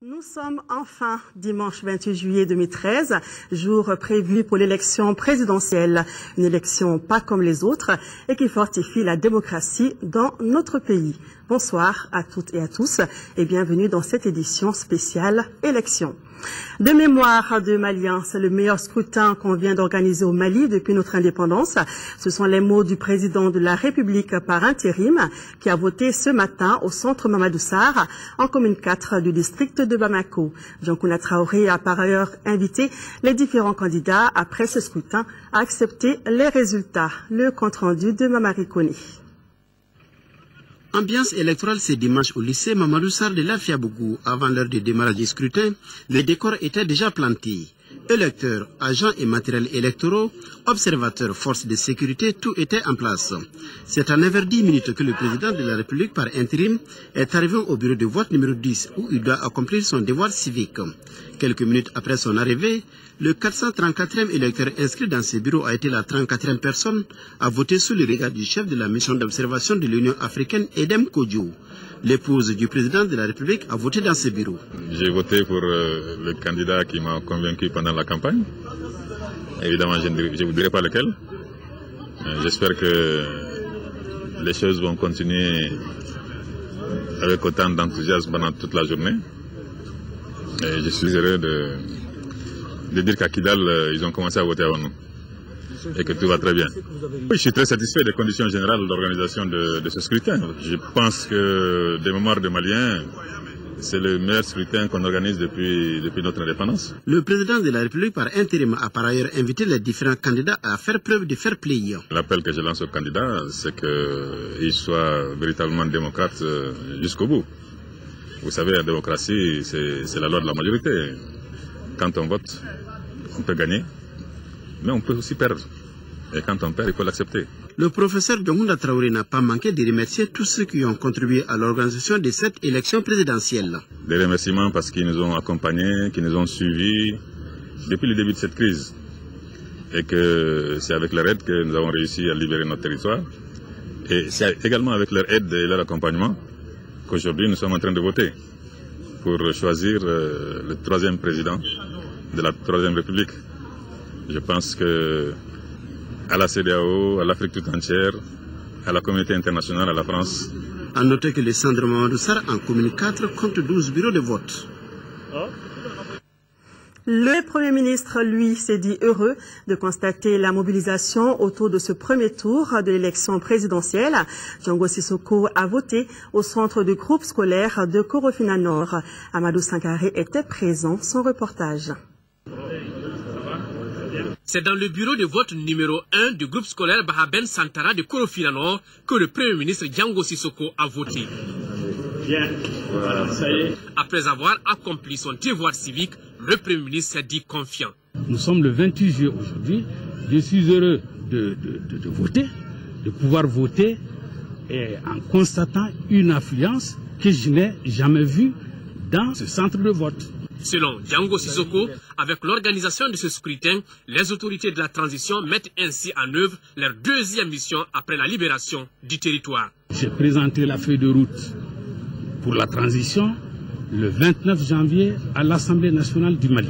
Nous sommes enfin dimanche 28 juillet 2013, jour prévu pour l'élection présidentielle. Une élection pas comme les autres et qui fortifie la démocratie dans notre pays. Bonsoir à toutes et à tous et bienvenue dans cette édition spéciale élection. De mémoire de Maliens, c'est le meilleur scrutin qu'on vient d'organiser au Mali depuis notre indépendance. Ce sont les mots du président de la République par intérim qui a voté ce matin au centre Mamadou Sarr en commune 4 du district de Bamako. Djankouna Traoré a par ailleurs invité les différents candidats après ce scrutin à accepter les résultats. Le compte-rendu de Mamari Kone. Ambiance électorale ce dimanche au lycée Mamadou Sarr de Lafiabougou. Avant l'heure de démarrage du scrutin, les décors étaient déjà plantés. Électeurs, agents et matériels électoraux, observateurs, forces de sécurité, tout était en place. C'est à 9h10 que le président de la République par intérim est arrivé au bureau de vote numéro 10 où il doit accomplir son devoir civique. Quelques minutes après son arrivée, le 434e électeur inscrit dans ce bureau a été la 34e personne à voter sous le regard du chef de la mission d'observation de l'Union africaine, Edem Kodjo. L'épouse du président de la République a voté dans ce bureau. J'ai voté pour le candidat qui m'a convaincu pendant la campagne. Évidemment, je ne vous dirai pas lequel. J'espère que les choses vont continuer avec autant d'enthousiasme pendant toute la journée. Et je suis heureux de dire qu'à Kidal, ils ont commencé à voter avant nous. Et que tout va très bien. Oui, je suis très satisfait des conditions générales d'organisation de ce scrutin. Je pense que des mémoires de Maliens, c'est le meilleur scrutin qu'on organise depuis notre indépendance. Le président de la République par intérim a par ailleurs invité les différents candidats à faire preuve de fair play. L'appel que je lance aux candidats, c'est qu'ils soient véritablement démocrates jusqu'au bout. Vous savez, la démocratie, c'est la loi de la majorité. Quand on vote, on peut gagner, mais on peut aussi perdre. Et quand on perd, il faut l'accepter. Le professeur Djankouna Traoré n'a pas manqué de remercier tous ceux qui ont contribué à l'organisation de cette élection présidentielle. Des remerciements parce qu'ils nous ont accompagnés, qu'ils nous ont suivis depuis le début de cette crise. Et que c'est avec leur aide que nous avons réussi à libérer notre territoire. Et c'est également avec leur aide et leur accompagnement qu'aujourd'hui nous sommes en train de voter pour choisir le troisième président de la Troisième République. Je pense que à la CEDEAO, à l'Afrique tout entière, à la communauté internationale, à la France. A noter que le centre Mamadou Sarr en commune 4 compte 12 bureaux de vote. Le Premier ministre, lui, s'est dit heureux de constater la mobilisation autour de ce premier tour de l'élection présidentielle. Django Sissoko a voté au centre du groupe scolaire de Korofina Nord. Amadou Sankaré était présent, son reportage. C'est dans le bureau de vote numéro 1 du groupe scolaire Bahaben Santara de Korofina Nord que le Premier ministre Django Sissoko a voté. Après avoir accompli son devoir civique, le Premier ministre s'est dit confiant. Nous sommes le 28 juillet aujourd'hui. Je suis heureux de voter, de pouvoir voter et en constatant une affluence que je n'ai jamais vue dans ce centre de vote. Selon Django Sissoko, avec l'organisation de ce scrutin, les autorités de la transition mettent ainsi en œuvre leur deuxième mission après la libération du territoire. J'ai présenté la feuille de route pour la transition le 29 janvier à l'Assemblée nationale du Mali.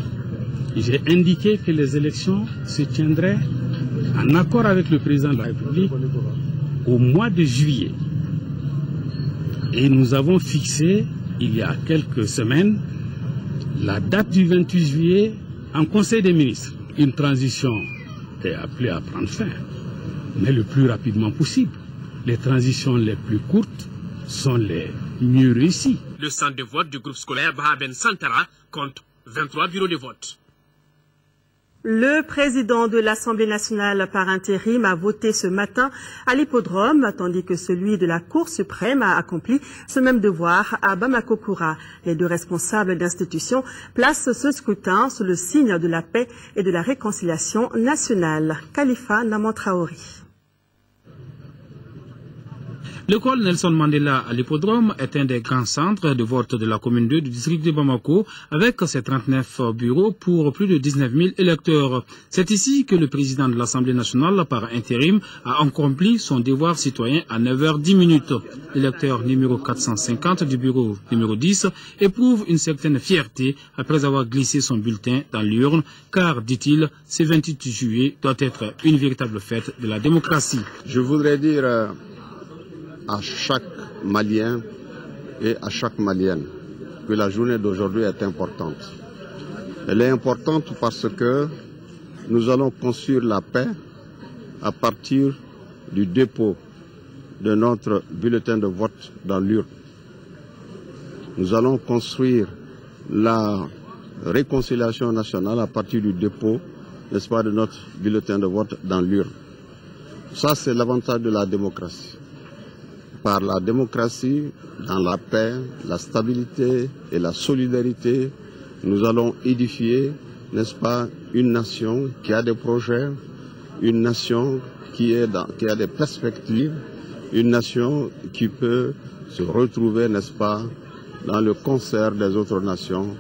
J'ai indiqué que les élections se tiendraient en accord avec le président de la République au mois de juillet. Et nous avons fixé, il y a quelques semaines, la date du 28 juillet en Conseil des ministres. Une transition est appelée à prendre fin, mais le plus rapidement possible. Les transitions les plus courtes sont les mieux réussies. Le centre de vote du groupe scolaire Bahaben Santara compte 23 bureaux de vote. Le président de l'Assemblée nationale par intérim a voté ce matin à l'hippodrome, tandis que celui de la Cour suprême a accompli ce même devoir à Bamako-Koura. Les deux responsables d'institutions placent ce scrutin sous le signe de la paix et de la réconciliation nationale. Khalifa Naman Traoré. L'école Nelson Mandela à l'hippodrome est un des grands centres de vote de la commune 2 du district de Bamako avec ses 39 bureaux pour plus de 19 000 électeurs. C'est ici que le président de l'Assemblée nationale par intérim a accompli son devoir citoyen à 9h10. L'électeur numéro 450 du bureau numéro 10 éprouve une certaine fierté après avoir glissé son bulletin dans l'urne car, dit-il, ce 28 juillet doit être une véritable fête de la démocratie. Je voudrais dire à chaque Malien et à chaque Malienne que la journée d'aujourd'hui est importante. Elle est importante parce que nous allons construire la paix à partir du dépôt de notre bulletin de vote dans l'urne. Nous allons construire la réconciliation nationale à partir du dépôt, n'est-ce pas, de notre bulletin de vote dans l'urne. Ça, c'est l'avantage de la démocratie. Par la démocratie, dans la paix, la stabilité et la solidarité, nous allons édifier, n'est-ce pas, une nation qui a des projets, une nation qui a des perspectives, une nation qui peut se retrouver, n'est-ce pas, dans le concert des autres nations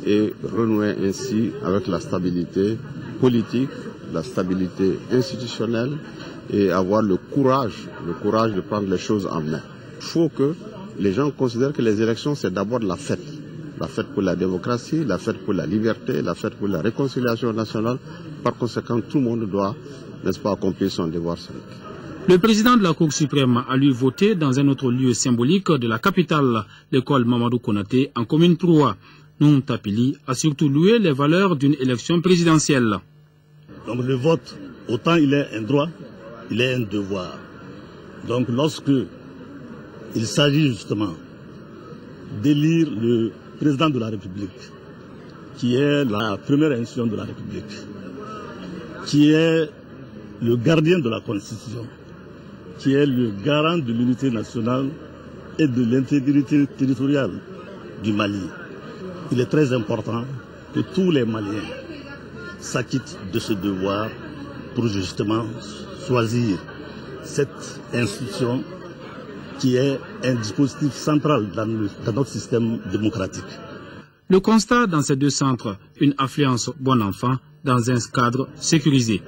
et renouer ainsi avec la stabilité politique, la stabilité institutionnelle, et avoir le courage de prendre les choses en main. Il faut que les gens considèrent que les élections, c'est d'abord la fête pour la démocratie, la fête pour la liberté, la fête pour la réconciliation nationale. Par conséquent, tout le monde doit, n'est-ce pas, accomplir son devoir civique. Le président de la Cour suprême a lui voté dans un autre lieu symbolique de la capitale, l'école Mamadou Konaté, en commune 3. Noun Tapili a surtout loué les valeurs d'une élection présidentielle. Donc le vote, autant il est un droit, il est un devoir. Donc lorsque il s'agit justement d'élire le président de la République, qui est la première institution de la République, qui est le gardien de la Constitution, qui est le garant de l'unité nationale et de l'intégrité territoriale du Mali, il est très important que tous les Maliens s'acquittent de ce devoir pour justement choisir cette institution qui est un dispositif central dans notre système démocratique. Le constat dans ces deux centres, une affluence bon enfant dans un cadre sécurisé.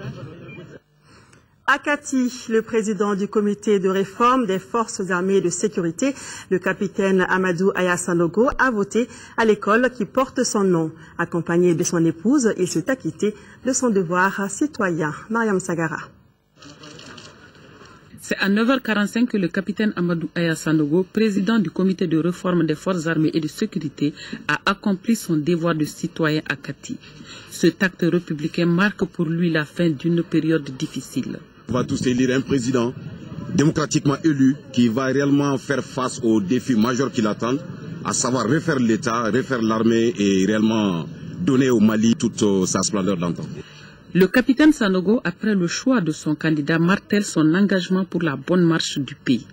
À Kati, le président du comité de réforme des forces armées et de sécurité, le capitaine Amadou Aya Sanogo, a voté à l'école qui porte son nom. Accompagné de son épouse, il s'est acquitté de son devoir citoyen. Mariam Sagara. C'est à 9h45 que le capitaine Amadou Aya Sanogo, président du comité de réforme des forces armées et de sécurité, a accompli son devoir de citoyen à Kati. Cet acte républicain marque pour lui la fin d'une période difficile. On va tous élire un président démocratiquement élu qui va réellement faire face aux défis majeurs qui l'attendent, à savoir refaire l'État, refaire l'armée et réellement donner au Mali toute sa splendeur d'antan. Le capitaine Sanogo, après le choix de son candidat, martèle son engagement pour la bonne marche du pays.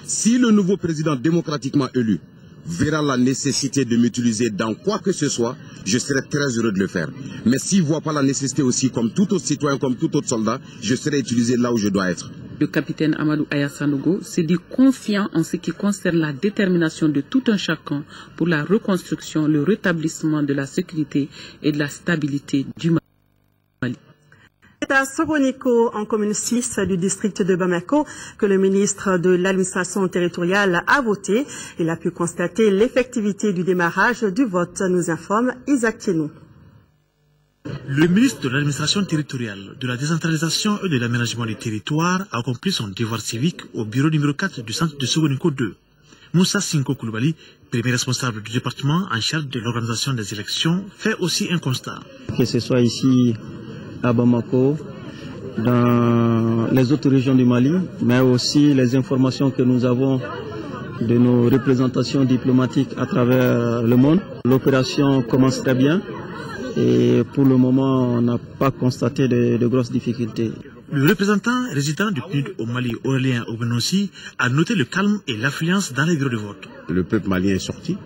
Si le nouveau président démocratiquement élu verra la nécessité de m'utiliser dans quoi que ce soit, je serai très heureux de le faire. Mais s'il ne voit pas la nécessité aussi, comme tout autre citoyen, comme tout autre soldat, je serai utilisé là où je dois être. Le capitaine Amadou Aya Sanogo se dit confiant en ce qui concerne la détermination de tout un chacun pour la reconstruction, le rétablissement de la sécurité et de la stabilité du Mali. C'est à Soboniko, en commune 6 du district de Bamako, que le ministre de l'administration territoriale a voté. Il a pu constater l'effectivité du démarrage du vote, nous informe Isaac Tienou. Le ministre de l'administration territoriale, de la décentralisation et de l'aménagement du territoire a accompli son devoir civique au bureau numéro 4 du centre de Soboniko 2. Moussa Sinko Koulibaly, premier responsable du département en charge de l'organisation des élections, fait aussi un constat. Que ce soit ici à Bamako, dans les autres régions du Mali, mais aussi les informations que nous avons de nos représentations diplomatiques à travers le monde. L'opération commence très bien et pour le moment, on n'a pas constaté de grosses difficultés. Le représentant résident du PNUD au Mali, Aurélien Obenossi, a noté le calme et l'affluence dans les bureaux de vote. Le peuple malien est sorti,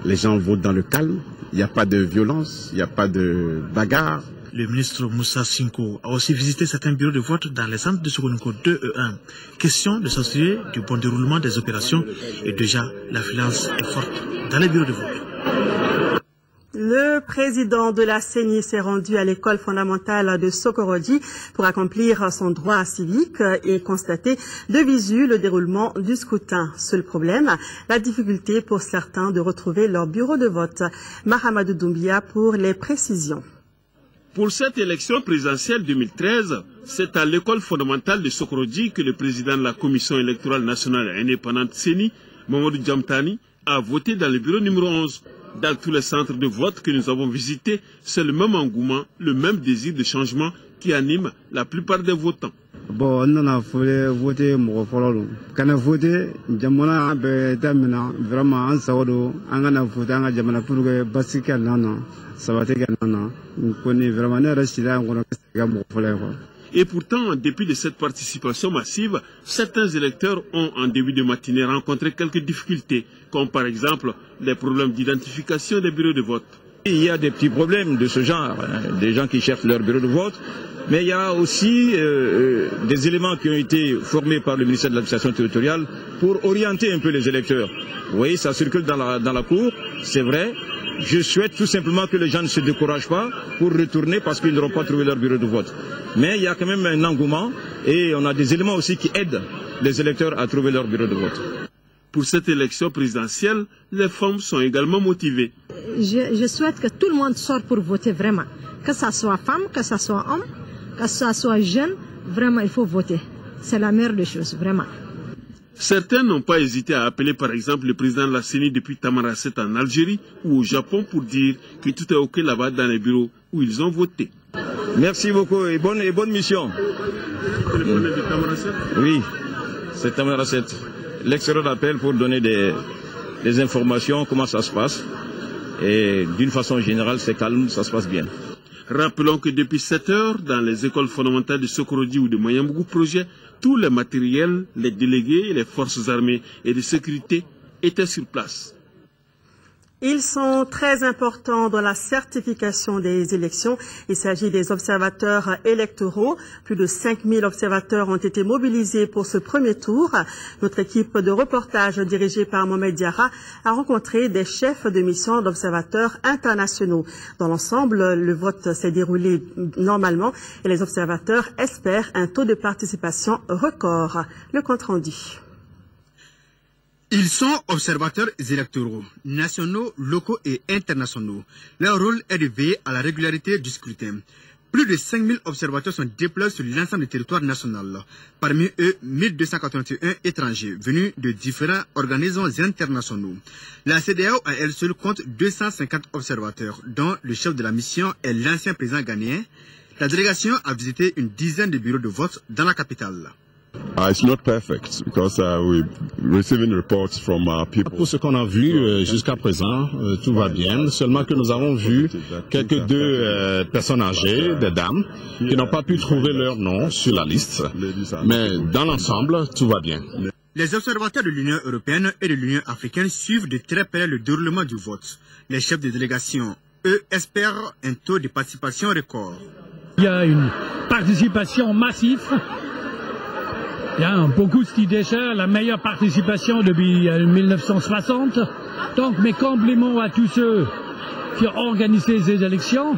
les gens votent dans le calme, il n'y a pas de violence, il n'y a pas de bagarre. Le ministre Moussa Sinko a aussi visité certains bureaux de vote dans les centres de Sogoninko 2 et 1. Question de s'assurer du bon déroulement des opérations et déjà l'affluence est forte dans les bureaux de vote. Le président de la CENI s'est rendu à l'école fondamentale de Sokorodi pour accomplir son droit civique et constater de visu le déroulement du scrutin. Seul problème, la difficulté pour certains de retrouver leur bureau de vote. Mahamadou Doumbia pour les précisions. Pour cette élection présidentielle 2013, c'est à l'école fondamentale de Sokorodi que le président de la Commission électorale nationale indépendante CENI, Mamadou Djamtani, a voté dans le bureau numéro 11. Dans tous les centres de vote que nous avons visités, c'est le même engouement, le même désir de changement qui anime la plupart des votants. Bon, on a voté, quand on a voté, vraiment, on a voté, pour que Basika Nana, ça va être Nana, on connaît vraiment les résidents, on a Et pourtant, en dépit de cette participation massive, certains électeurs ont, en début de matinée, rencontré quelques difficultés, comme par exemple les problèmes d'identification des bureaux de vote. Il y a des petits problèmes de ce genre, des gens qui cherchent leur bureau de vote, mais il y a aussi des éléments qui ont été formés par le ministère de l'administration territoriale pour orienter un peu les électeurs. Vous voyez, ça circule dans la cour, c'est vrai. Je souhaite tout simplement que les gens ne se découragent pas pour retourner parce qu'ils n'auront pas trouvé leur bureau de vote. Mais il y a quand même un engouement et on a des éléments aussi qui aident les électeurs à trouver leur bureau de vote. Pour cette élection présidentielle, les femmes sont également motivées. Je souhaite que tout le monde sorte pour voter vraiment. Que ce soit femme, que ce soit homme, que ce soit jeune, vraiment il faut voter. C'est la meilleure des choses, vraiment. Certains n'ont pas hésité à appeler par exemple le président de la CENI depuis Tamaracet en Algérie ou au Japon pour dire que tout est OK là-bas dans les bureaux où ils ont voté. Merci beaucoup et bonne mission. Oui, c'est Tamaracet. L'extérieur appelle pour donner des informations, comment ça se passe. Et d'une façon générale, c'est calme, ça se passe bien. Rappelons que depuis 7 heures, dans les écoles fondamentales de Sokorodi ou de Mayambougou Projet, tous les matériels, les délégués, les forces armées et de sécurité étaient sur place. Ils sont très importants dans la certification des élections. Il s'agit des observateurs électoraux. Plus de 5000 observateurs ont été mobilisés pour ce premier tour. Notre équipe de reportage dirigée par Mohamed Diarra a rencontré des chefs de mission d'observateurs internationaux. Dans l'ensemble, le vote s'est déroulé normalement et les observateurs espèrent un taux de participation record. Le compte rendu. Ils sont observateurs électoraux, nationaux, locaux et internationaux. Leur rôle est de veiller à la régularité du scrutin. Plus de 5000 observateurs sont déployés sur l'ensemble du territoire national. Parmi eux, 1281 étrangers venus de différents organismes internationaux. La CEDEAO à elle seule compte 250 observateurs, dont le chef de la mission est l'ancien président ghanéen. La délégation a visité une dizaine de bureaux de vote dans la capitale. It's not perfect because we're receiving reports from people. Pour ce qu'on a vu jusqu'à présent, tout va bien. Seulement que nous avons vu quelques deux personnes âgées, des dames, qui n'ont pas pu trouver leur nom sur la liste. Mais dans l'ensemble, tout va bien. Les observateurs de l'Union européenne et de l'Union africaine suivent de très près le déroulement du vote. Les chefs de délégation, eux, espèrent un taux de participation record. Il y a une participation massive. Il y a beaucoup qui déchirent la meilleure participation depuis 1960. Donc mes compliments à tous ceux qui ont organisé ces élections.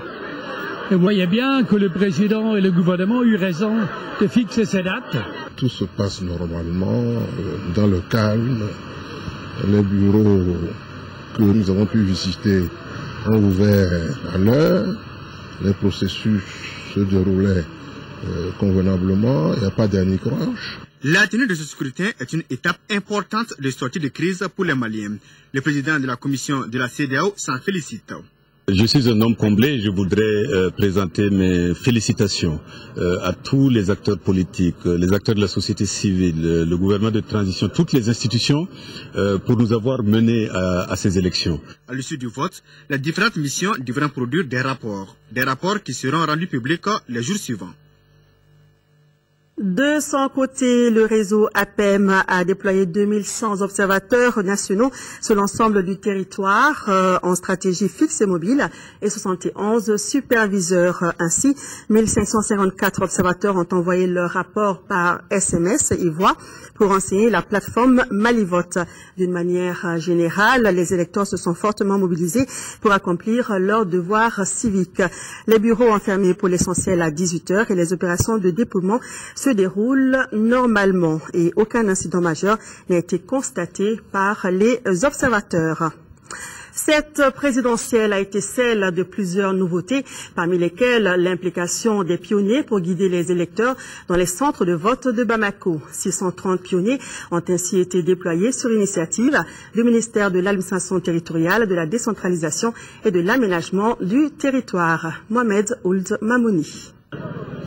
Et vous voyez bien que le président et le gouvernement ont eu raison de fixer ces dates. Tout se passe normalement, dans le calme. Les bureaux que nous avons pu visiter ont ouvert à l'heure. Les processus se déroulaient convenablement, il n'y a pas d'anicroche. La tenue de ce scrutin est une étape importante de sortie de crise pour les Maliens. Le président de la commission de la CEDEAO s'en félicite. Je suis un homme comblé et je voudrais présenter mes félicitations à tous les acteurs politiques, les acteurs de la société civile, le gouvernement de transition, toutes les institutions pour nous avoir menés à ces élections. À l'issue du vote, les différentes missions devront produire des rapports qui seront rendus publics les jours suivants. De son côté, le réseau APEM a déployé 2100 observateurs nationaux sur l'ensemble du territoire en stratégie fixe et mobile et 71 superviseurs. Ainsi, 1554 observateurs ont envoyé leur rapport par SMS et voix pour enseigner la plateforme Malivote. D'une manière générale, les électeurs se sont fortement mobilisés pour accomplir leurs devoirs civiques. Les bureaux ont fermé pour l'essentiel à 18h et les opérations de dépouillement se déroulent normalement et aucun incident majeur n'a été constaté par les observateurs. Cette présidentielle a été celle de plusieurs nouveautés, parmi lesquelles l'implication des pionniers pour guider les électeurs dans les centres de vote de Bamako. 630 pionniers ont ainsi été déployés sur initiative du ministère de l'administration territoriale, de la décentralisation et de l'aménagement du territoire. Mohamed Ould Mamouni.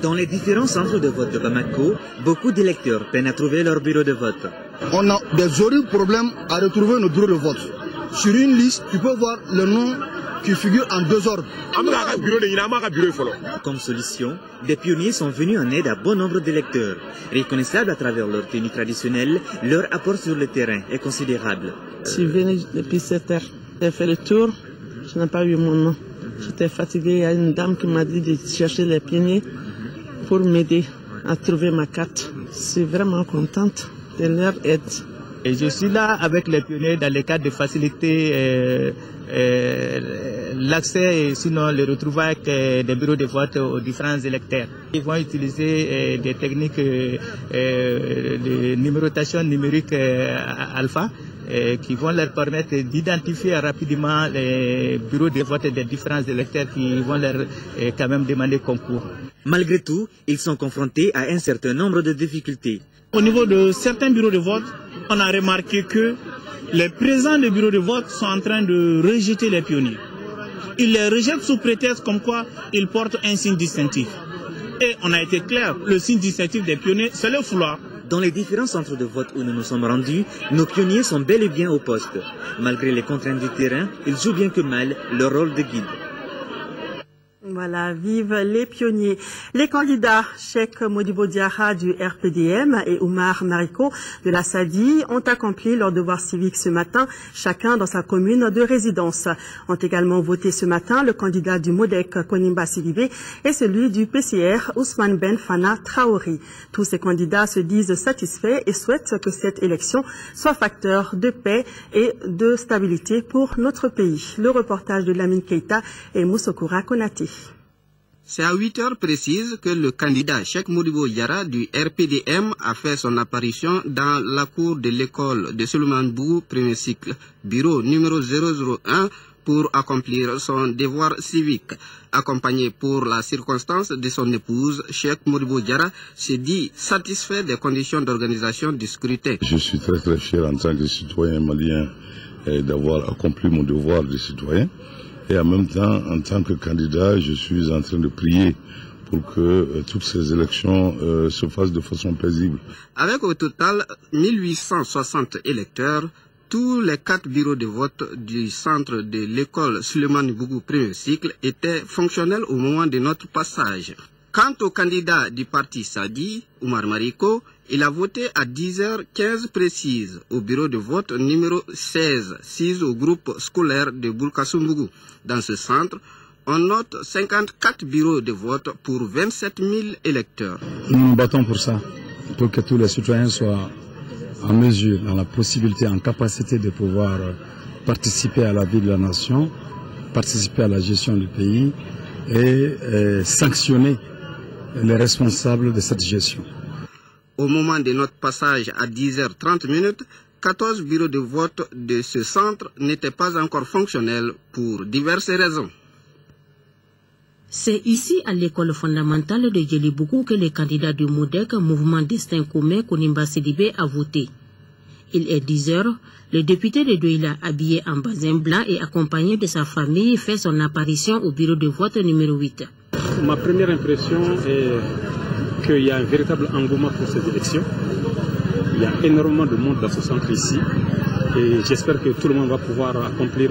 Dans les différents centres de vote de Bamako, beaucoup d'électeurs peinent à trouver leur bureau de vote. On a des horribles problèmes à retrouver nos bureaux de vote. Sur une liste, tu peux voir le nom qui figure en deux ordres. Comme solution, des pionniers sont venus en aide à bon nombre d'électeurs. Reconnaissables à travers leur tenue traditionnelle, leur apport sur le terrain est considérable. Je suis venu depuis 7 heures. J'ai fait le tour, je n'ai pas eu mon nom. J'étais fatigué, il y a une dame qui m'a dit de chercher les pionniers pour m'aider à trouver ma carte. Je suis vraiment contente de leur aide. Et je suis là avec les pionniers dans le cadre de faciliter l'accès et sinon le retrouvailles des bureaux de vote aux différents électeurs. Ils vont utiliser des techniques de numérotation numérique alpha qui vont leur permettre d'identifier rapidement les bureaux de vote des différents électeurs qui vont leur quand même demander concours. Malgré tout, ils sont confrontés à un certain nombre de difficultés. Au niveau de certains bureaux de vote, on a remarqué que les présents des bureaux de vote sont en train de rejeter les pionniers. Ils les rejettent sous prétexte comme quoi ils portent un signe distinctif. Et on a été clair, le signe distinctif des pionniers, c'est le foulard. Dans les différents centres de vote où nous nous sommes rendus, nos pionniers sont bel et bien au poste. Malgré les contraintes du terrain, ils jouent bien que mal leur rôle de guide. Voilà, vive les pionniers. Les candidats Cheikh Modibo Diarra du RPDM et Oumar Mariko de la SADI ont accompli leur devoir civique ce matin, chacun dans sa commune de résidence. Ont également voté ce matin le candidat du MODEC Konimba Sidibé et celui du PCR Ousmane Ben Fana Traoré. Tous ces candidats se disent satisfaits et souhaitent que cette élection soit facteur de paix et de stabilité pour notre pays. Le reportage de Lamine Keita et Moussokura Konaté. C'est à 8 heures précises que le candidat Cheikh Modibo Diarra du RPDM a fait son apparition dans la cour de l'école de Suleiman Bougou, premier cycle, bureau numéro 001, pour accomplir son devoir civique. Accompagné pour la circonstance de son épouse, Cheikh Modibo Diarra s'est dit satisfait des conditions d'organisation du scrutin. Je suis très très fier en tant que citoyen malien d'avoir accompli mon devoir de citoyen. Et en même temps, en tant que candidat, je suis en train de prier pour que toutes ces élections se fassent de façon paisible. Avec au total 1860 électeurs, tous les 4 bureaux de vote du centre de l'école Suleiman Bougou premier cycle étaient fonctionnels au moment de notre passage. Quant au candidat du parti Sadi, Oumar Mariko, il a voté à 10h15 précises au bureau de vote numéro 16, 6 au groupe scolaire de Boulkassoumbougou. Dans ce centre, on note 54 bureaux de vote pour 27 000 électeurs. Nous nous battons pour ça, pour que tous les citoyens soient en mesure, dans la possibilité, en capacité de pouvoir participer à la vie de la nation, participer à la gestion du pays et sanctionner les responsables de cette gestion. Au moment de notre passage à 10h30, 14 bureaux de vote de ce centre n'étaient pas encore fonctionnels pour diverses raisons. C'est ici, à l'école fondamentale de Djelibougou, que le candidat du MODEC, Mouvement Destin Commun, Konimba Sidibé, a voté. Il est 10 heures. Le député de Douila, habillé en basin blanc et accompagné de sa famille, fait son apparition au bureau de vote numéro 8. Ma première impression est qu'il y a un véritable engouement pour ces élections. Il y a énormément de monde dans ce centre ici et j'espère que tout le monde va pouvoir accomplir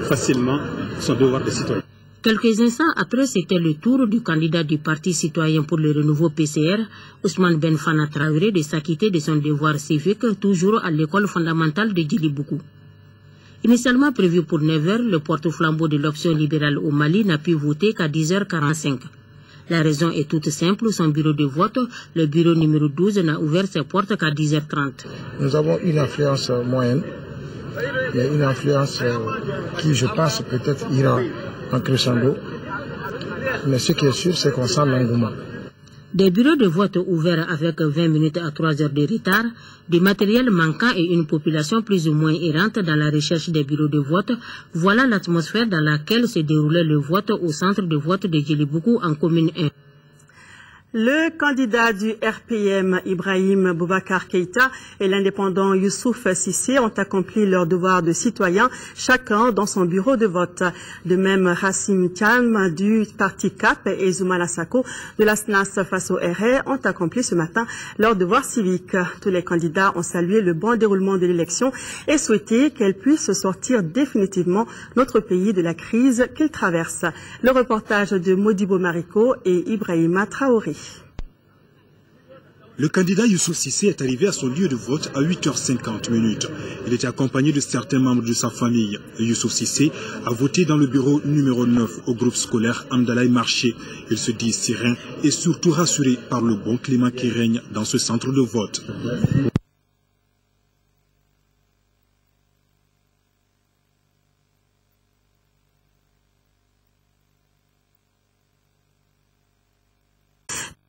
facilement son devoir de citoyen. Quelques instants après, c'était le tour du candidat du Parti citoyen pour le renouveau PCR, Ousmane Ben Fana Traoré, de s'acquitter de son devoir civique, toujours à l'école fondamentale de Djiliboukou. Initialement prévu pour 9h, le porte-flambeau de l'option libérale au Mali n'a pu voter qu'à 10h45. La raison est toute simple, son bureau de vote, le bureau numéro 12, n'a ouvert ses portes qu'à 10h30. Nous avons une influence moyenne. Il y a une influence qui, je pense, peut-être ira en crescendo. Mais ce qui est sûr, c'est qu'on sent l'engouement. Des bureaux de vote ouverts avec 20 minutes à 3 heures de retard, du matériel manquant et une population plus ou moins errante dans la recherche des bureaux de vote, voilà l'atmosphère dans laquelle se déroulait le vote au centre de vote de Djiliboukou en commune 1. Le candidat du RPM, Ibrahim Boubacar Keïta, et l'indépendant Youssouf Sissé ont accompli leur devoir de citoyen, chacun dans son bureau de vote. De même, Rassim Thiam du parti CAP et Zoumana Sako de la SNAS face au RR ont accompli ce matin leur devoir civique. Tous les candidats ont salué le bon déroulement de l'élection et souhaité qu'elle puisse sortir définitivement notre pays de la crise qu'il traverse. Le reportage de Modibo Mariko et Ibrahima Traoré. Le candidat Youssouf Sissé est arrivé à son lieu de vote à 8h50. Il était accompagné de certains membres de sa famille. Youssouf Sissé a voté dans le bureau numéro 9 au groupe scolaire Amdalaï Marché. Il se dit serein et surtout rassuré par le bon climat qui règne dans ce centre de vote.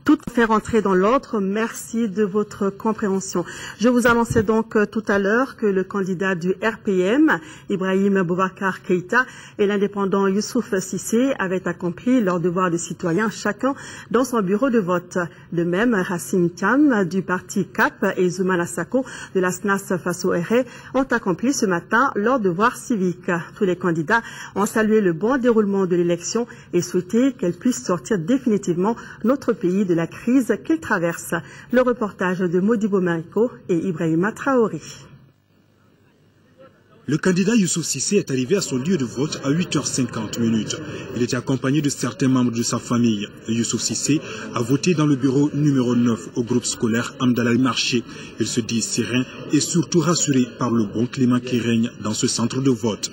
Tout fait rentrer dans l'ordre. Merci de votre compréhension. Je vous annonçais donc tout à l'heure que le candidat du RPM, Ibrahim Boubacar Keïta, et l'indépendant Youssouf Sissé avaient accompli leur devoir de citoyen, chacun dans son bureau de vote. De même, Rassim Thiam du parti CAP et Zoumana Sako de la SNAS face au RR ont accompli ce matin leur devoir civique. Tous les candidats ont salué le bon déroulement de l'élection et souhaité qu'elle puisse sortir définitivement notre pays de la crise qu'il traverse. Le reportage de Modibo Mariko et Ibrahima Traoré. Le candidat Youssouf Sissé est arrivé à son lieu de vote à 8h50. Il était accompagné de certains membres de sa famille. Youssouf Sissé a voté dans le bureau numéro 9 au groupe scolaire Amdalaï Marché. Il se dit serein et surtout rassuré par le bon climat qui règne dans ce centre de vote.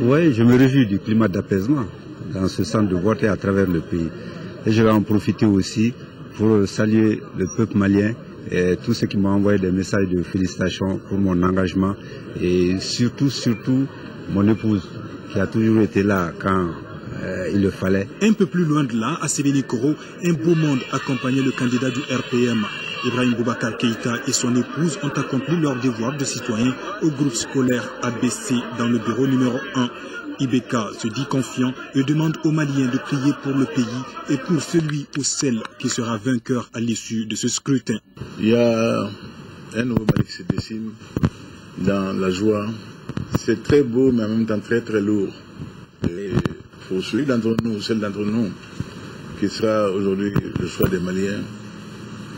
Oui, je me réjouis du climat d'apaisement dans ce centre de vote et à travers le pays. Et je vais en profiter aussi pour saluer le peuple malien et tous ceux qui m'ont envoyé des messages de félicitations pour mon engagement et surtout mon épouse qui a toujours été là quand il le fallait. Un peu plus loin de là, à Sévénikoro, un beau monde accompagnait le candidat du RPM. Ibrahim Boubacar Keïta et son épouse ont accompli leur devoir de citoyen au groupe scolaire ABC dans le bureau numéro 1. Ibeka se dit confiant et demande aux Maliens de prier pour le pays et pour celui ou celle qui sera vainqueur à l'issue de ce scrutin. Il y a un nouveau Mali qui se dessine dans la joie. C'est très beau mais en même temps très très lourd. Et pour celui d'entre nous, celle d'entre nous qui sera aujourd'hui le choix des Maliens,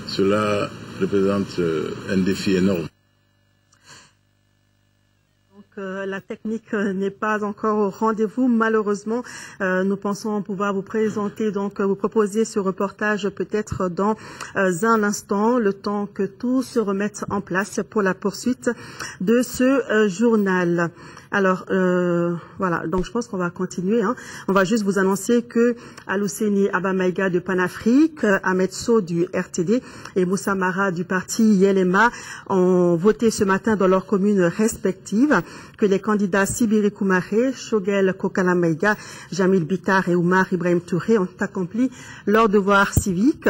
cela représente un défi énorme. La technique n'est pas encore au rendez-vous, malheureusement. Nous pensons pouvoir vous présenter, donc vous proposer ce reportage peut-être dans un instant, le temps que tout se remette en place pour la poursuite de ce journal. Alors, voilà, donc je pense qu'on va continuer. On va juste vous annoncer que Alouseni Abamaïga de Panafrique, Ahmed So du RTD et Moussa Mara du parti Yelema ont voté ce matin dans leurs communes respectives, que les candidats Sibiri Koumaré, Shogel Kokala Maïga, Jamil Bitar et Oumar Ibrahim Touré ont accompli leur devoir civique.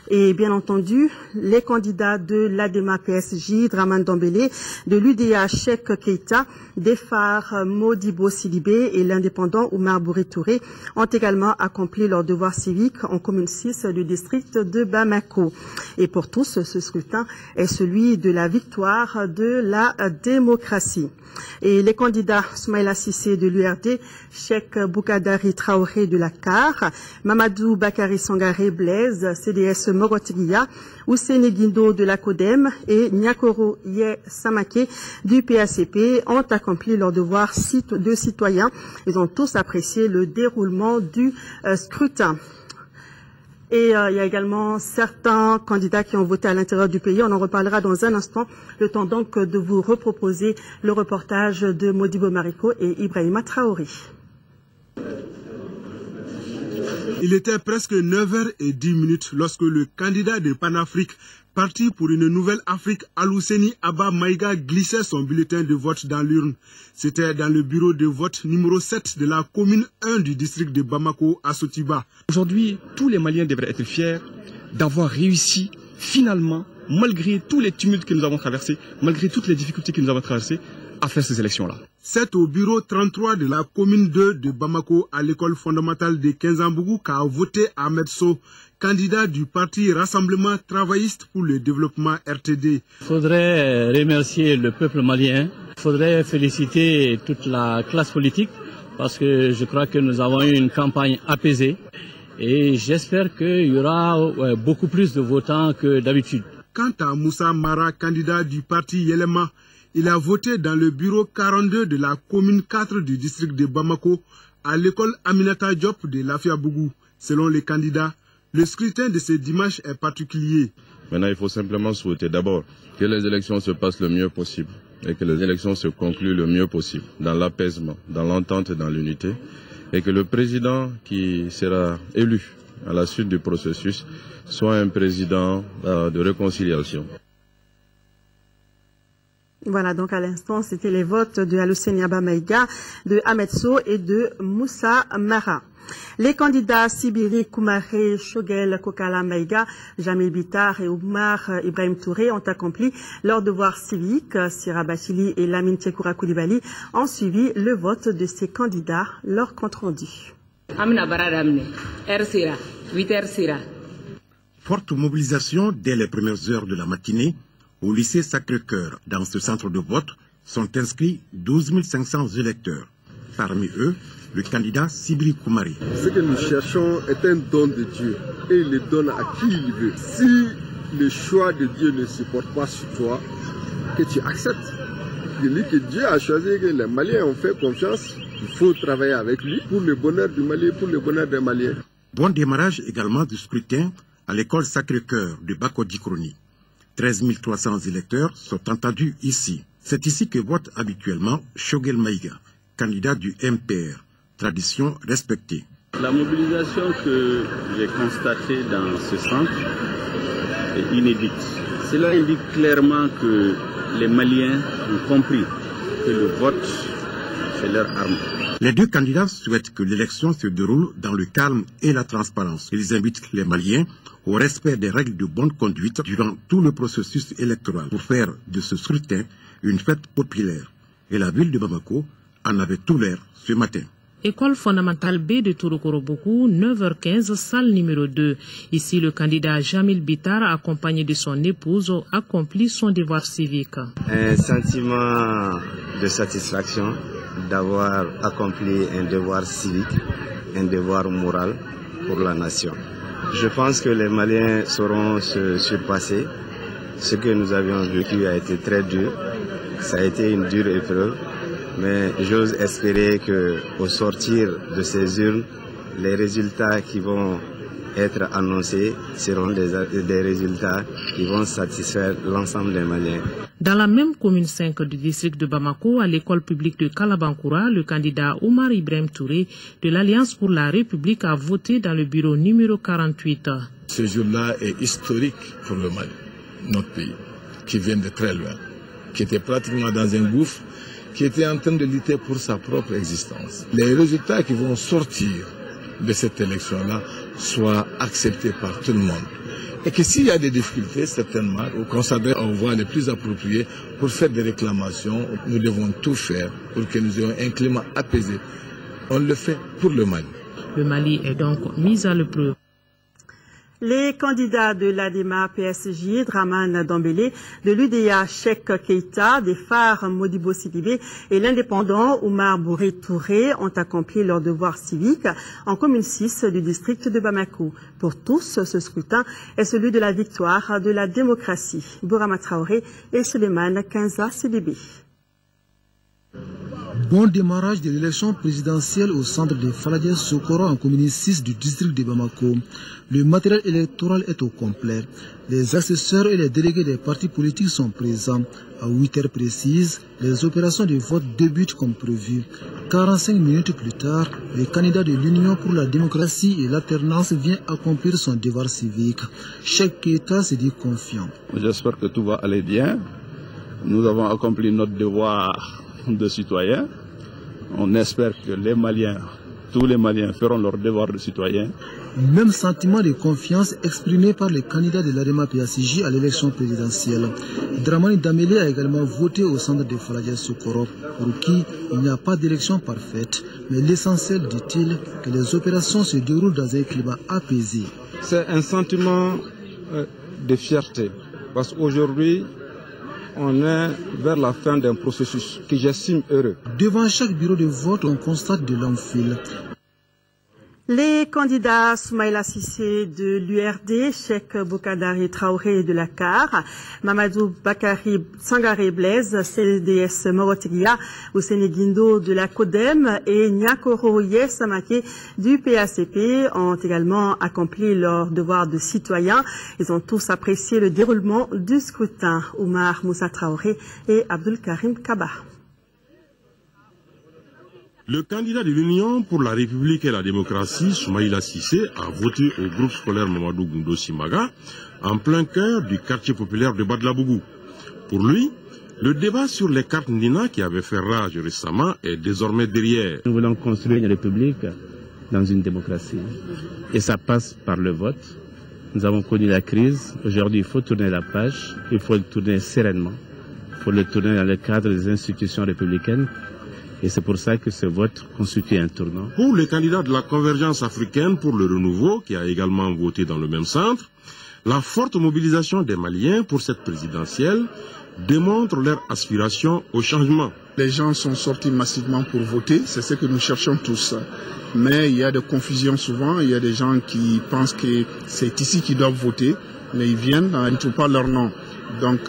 Et bien entendu, les candidats de l'ADEMA PSG, Draman Dombele, de l'UDA Cheikh Keïta, des phares Modibo Sidibé et l'indépendant Oumar Bouré Touré ont également accompli leur devoir civique en commune 6 du district de Bamako. Et pour tous, ce scrutin est celui de la victoire de la démocratie. Et les candidats Soumaïla Cissé de l'URD, Cheikh Boukadari Traoré de la CAR, Mamadou Bakari Sangaré Blaise, CDS Morotigia, Ousseini Guindo de la CODEM et Nyakoro Ye Samake du PACP ont accompli leur devoir de citoyens. Ils ont tous apprécié le déroulement du scrutin. Et il y a également certains candidats qui ont voté à l'intérieur du pays. On en reparlera dans un instant. Le temps donc de vous reproposer le reportage de Modibo Mariko et Ibrahima Traoré. Il était presque 9h10 lorsque le candidat de Panafrique, parti pour une nouvelle Afrique, Alouseni Abba Maïga, glissait son bulletin de vote dans l'urne. C'était dans le bureau de vote numéro 7 de la commune 1 du district de Bamako à Sotiba. Aujourd'hui, tous les Maliens devraient être fiers d'avoir réussi finalement, malgré tous les tumultes que nous avons traversés, malgré toutes les difficultés que nous avons traversées, à faire ces élections-là. C'est au bureau 33 de la commune 2 de Bamako, à l'école fondamentale de Kinzambougou, qu'a voté Ahmed Sow, candidat du parti Rassemblement Travailliste pour le Développement RTD. Il faudrait remercier le peuple malien, il faudrait féliciter toute la classe politique, parce que je crois que nous avons eu une campagne apaisée et j'espère qu'il y aura beaucoup plus de votants que d'habitude. Quant à Moussa Mara, candidat du parti Yelema, il a voté dans le bureau 42 de la commune 4 du district de Bamako, à l'école Aminata Diop de Lafiabougou. Selon les candidats, le scrutin de ce dimanche est particulier. Maintenant, il faut simplement souhaiter d'abord que les élections se passent le mieux possible et que les élections se concluent le mieux possible, dans l'apaisement, dans l'entente et dans l'unité, et que le président qui sera élu à la suite du processus soit un président de réconciliation. Voilà, donc à l'instant, c'était les votes de Alouseni Abba Maïga, de Ahmed Sow et de Moussa Mara. Les candidats Sibiri Koumaré, Shogel Kokala Maïga, Jamil Bitar et Oumar Ibrahim Touré ont accompli leur devoir civique. Sira Bachili et Lamine Tchekoura Koulibaly ont suivi le vote de ces candidats, leur compte rendu. Forte mobilisation dès les premières heures de la matinée. Au lycée Sacré-Cœur, dans ce centre de vote, sont inscrits 12 500 électeurs. Parmi eux, le candidat Sibiri Koumaré. Ce que nous cherchons est un don de Dieu et il le donne à qui il veut. Si le choix de Dieu ne se porte pas sur toi, que tu acceptes. Il dit que Dieu a choisi, que les Maliens ont fait confiance. Il faut travailler avec lui pour le bonheur du Mali, pour le bonheur des Maliens. Bon démarrage également du scrutin à l'école Sacré-Cœur de Bako-Djikroni. 13 300 électeurs sont entendus ici. C'est ici que vote habituellement Shogel Maïga, candidat du MPR, tradition respectée. La mobilisation que j'ai constatée dans ce centre est inédite. Cela indique clairement que les Maliens ont compris que le vote, c'est leur arme. Les deux candidats souhaitent que l'élection se déroule dans le calme et la transparence. Ils invitent les Maliens au respect des règles de bonne conduite durant tout le processus électoral pour faire de ce scrutin une fête populaire. Et la ville de Bamako en avait tout l'air ce matin. École fondamentale B de Tourokoroboku, 9h15, salle numéro 2. Ici, le candidat Jamil Bitar, accompagné de son épouse, accomplit son devoir civique. Un sentiment de satisfaction d'avoir accompli un devoir civique, un devoir moral pour la nation. Je pense que les Maliens sauront se surpasser. Ce que nous avions vécu a été très dur. Ça a été une dure épreuve. Mais j'ose espérer qu'au sortir de ces urnes, les résultats qui vont être annoncés seront des résultats qui vont satisfaire l'ensemble des Maliens. Dans la même commune 5 du district de Bamako, à l'école publique de Kalabankoura, le candidat Oumar Ibrahim Touré de l'Alliance pour la République a voté dans le bureau numéro 48. Ce jour-là est historique pour le Mali, notre pays, qui vient de très loin, qui était pratiquement dans un gouffre, qui était en train de lutter pour sa propre existence. Les résultats qui vont sortir de cette élection-là soient acceptés par tout le monde. Et que s'il y a des difficultés, certainement, qu'on s'adresse aux voies les plus appropriées pour faire des réclamations, nous devons tout faire pour que nous ayons un climat apaisé. On le fait pour le Mali. Le Mali est donc mis à l'épreuve. Les candidats de l'ADEMA PSG, Dramane Dembélé, de l'UDA Cheikh Keita, des phares Modibo Sidibé et l'indépendant Oumar Bouré Touré ont accompli leur devoir civique en commune 6 du district de Bamako. Pour tous, ce scrutin est celui de la victoire de la démocratie. Bourama Traoré et Suleiman Kinza Sidibé. Bon démarrage de l'élection présidentielle au centre de Faladiès Sokoro en commune 6 du district de Bamako. Le matériel électoral est au complet. Les assesseurs et les délégués des partis politiques sont présents. À 8 heures précises, les opérations de vote débutent comme prévu. 45 minutes plus tard, le candidat de l'Union pour la démocratie et l'alternance vient accomplir son devoir civique. Cheikh Keita se dit confiant. J'espère que tout va aller bien. Nous avons accompli notre devoir de citoyens. On espère que les Maliens, tous les Maliens feront leur devoir de citoyens. Même sentiment de confiance exprimé par les candidats de l'ADEMA PSG à l'élection présidentielle. Dramane Dembélé a également voté au centre de Faladiès Sokoro, pour qui il n'y a pas d'élection parfaite. Mais l'essentiel, dit-il, que les opérations se déroulent dans un climat apaisé. C'est un sentiment de fierté, parce qu'aujourd'hui, on est vers la fin d'un processus que j'estime heureux. Devant chaque bureau de vote, on constate de longues files. Les candidats Soumaïla Sissé de l'URD, Cheikh Boukadari Traoré de la CAR, Mamadou Bakari Sangaré Blaise, CDS Morotigia, Ouseni Guindo de la CODEM et Nyakoro Yesamake du PACP ont également accompli leur devoir de citoyen. Ils ont tous apprécié le déroulement du scrutin. Oumar Moussa Traoré et Abdul Karim Kaba. Le candidat de l'Union pour la République et la démocratie, Soumaïla Sissé, a voté au groupe scolaire Mamadou Gundo Simaga, en plein cœur du quartier populaire de Badlabougou. Pour lui, le débat sur les cartes Nina qui avait fait rage récemment est désormais derrière. Nous voulons construire une république dans une démocratie. Et ça passe par le vote. Nous avons connu la crise. Aujourd'hui, il faut tourner la page. Il faut le tourner sereinement. Il faut le tourner dans le cadre des institutions républicaines. Et c'est pour ça que ce vote constitue un tournant. Pour le candidat de la Convergence africaine pour le renouveau, qui a également voté dans le même centre, la forte mobilisation des Maliens pour cette présidentielle démontre leur aspiration au changement. Les gens sont sortis massivement pour voter, c'est ce que nous cherchons tous. Mais il y a des confusions souvent, il y a des gens qui pensent que c'est ici qu'ils doivent voter, mais ils viennent, ils ne trouvent pas leur nom. Donc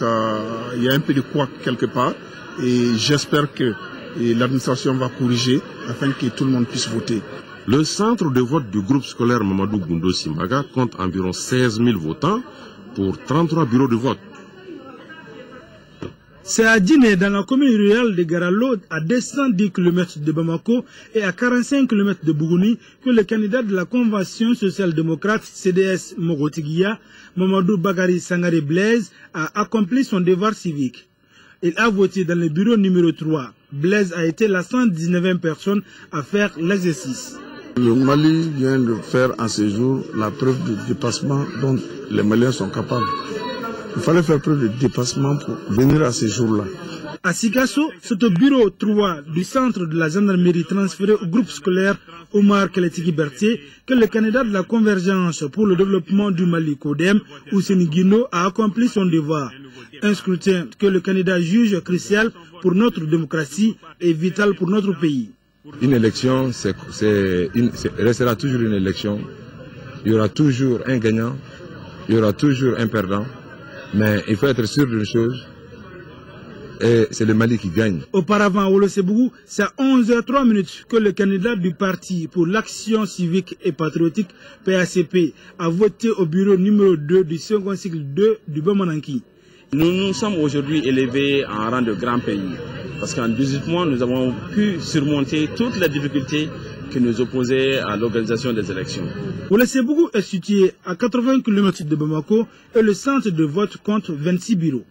il y a un peu de couac quelque part, et j'espère que l'administration va corriger afin que tout le monde puisse voter. Le centre de vote du groupe scolaire Mamadou Gundo Simaga compte environ 16 000 votants pour 33 bureaux de vote. C'est à Djiné, dans la commune rurale de Garalo, à 210 km de Bamako et à 45 km de Bougouni, que le candidat de la Convention social-démocrate CDS Morotigia, Mamadou Bakari Sangaré Blaise, a accompli son devoir civique. Il a voté dans le bureau numéro 3. Blaise a été la 119e personne à faire l'exercice. Le Mali vient de faire en ce jour la preuve de dépassement dont les Maliens sont capables. Il fallait faire preuve de dépassement pour venir à ce jour-là. À Sikasso, c'est au bureau 3 du centre de la gendarmerie transféré au groupe scolaire Omar Keletiki Bertier que le candidat de la Convergence pour le développement du Mali, CODEM, Ouseni Guindo, a accompli son devoir. Un scrutin que le candidat juge crucial pour notre démocratie et vital pour notre pays. Une élection restera toujours une élection. Il y aura toujours un gagnant, il y aura toujours un perdant. Mais il faut être sûr d'une chose, et c'est le Mali qui gagne. Auparavant, à Wolosebougou, c'est à 11h03 que le candidat du Parti pour l'action civique et patriotique, PACP, a voté au bureau numéro 2 du second cycle 2 du Bamananki. Nous nous sommes aujourd'hui élevés en rang de grand pays, parce qu'en 18 mois, nous avons pu surmonter toutes les difficultés qui nous opposaient à l'organisation des élections. Wolosebougou est situé à 80 km de Bamako et le centre de vote compte 26 bureaux.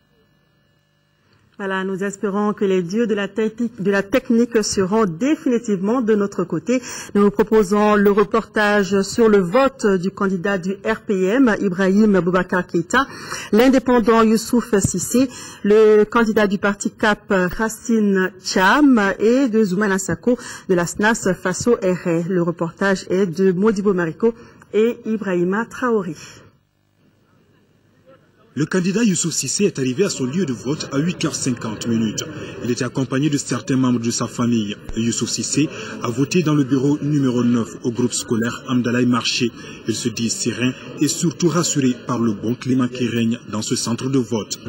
Voilà, nous espérons que les dieux de la technique seront définitivement de notre côté. Nous vous proposons le reportage sur le vote du candidat du RPM, Ibrahim Boubacar Keita, l'indépendant Youssouf Sissé, le candidat du parti CAP, Racine Cham, et de Zoumana Sako de la SNAS Faso RR. Le reportage est de Modibo Mariko et Ibrahima Traoré. Le candidat Youssouf Cissé est arrivé à son lieu de vote à 8h50. Il était accompagné de certains membres de sa famille. Youssouf Cissé a voté dans le bureau numéro 9 au groupe scolaire Amdalaï Marché. Il se dit serein et surtout rassuré par le bon climat qui règne dans ce centre de vote.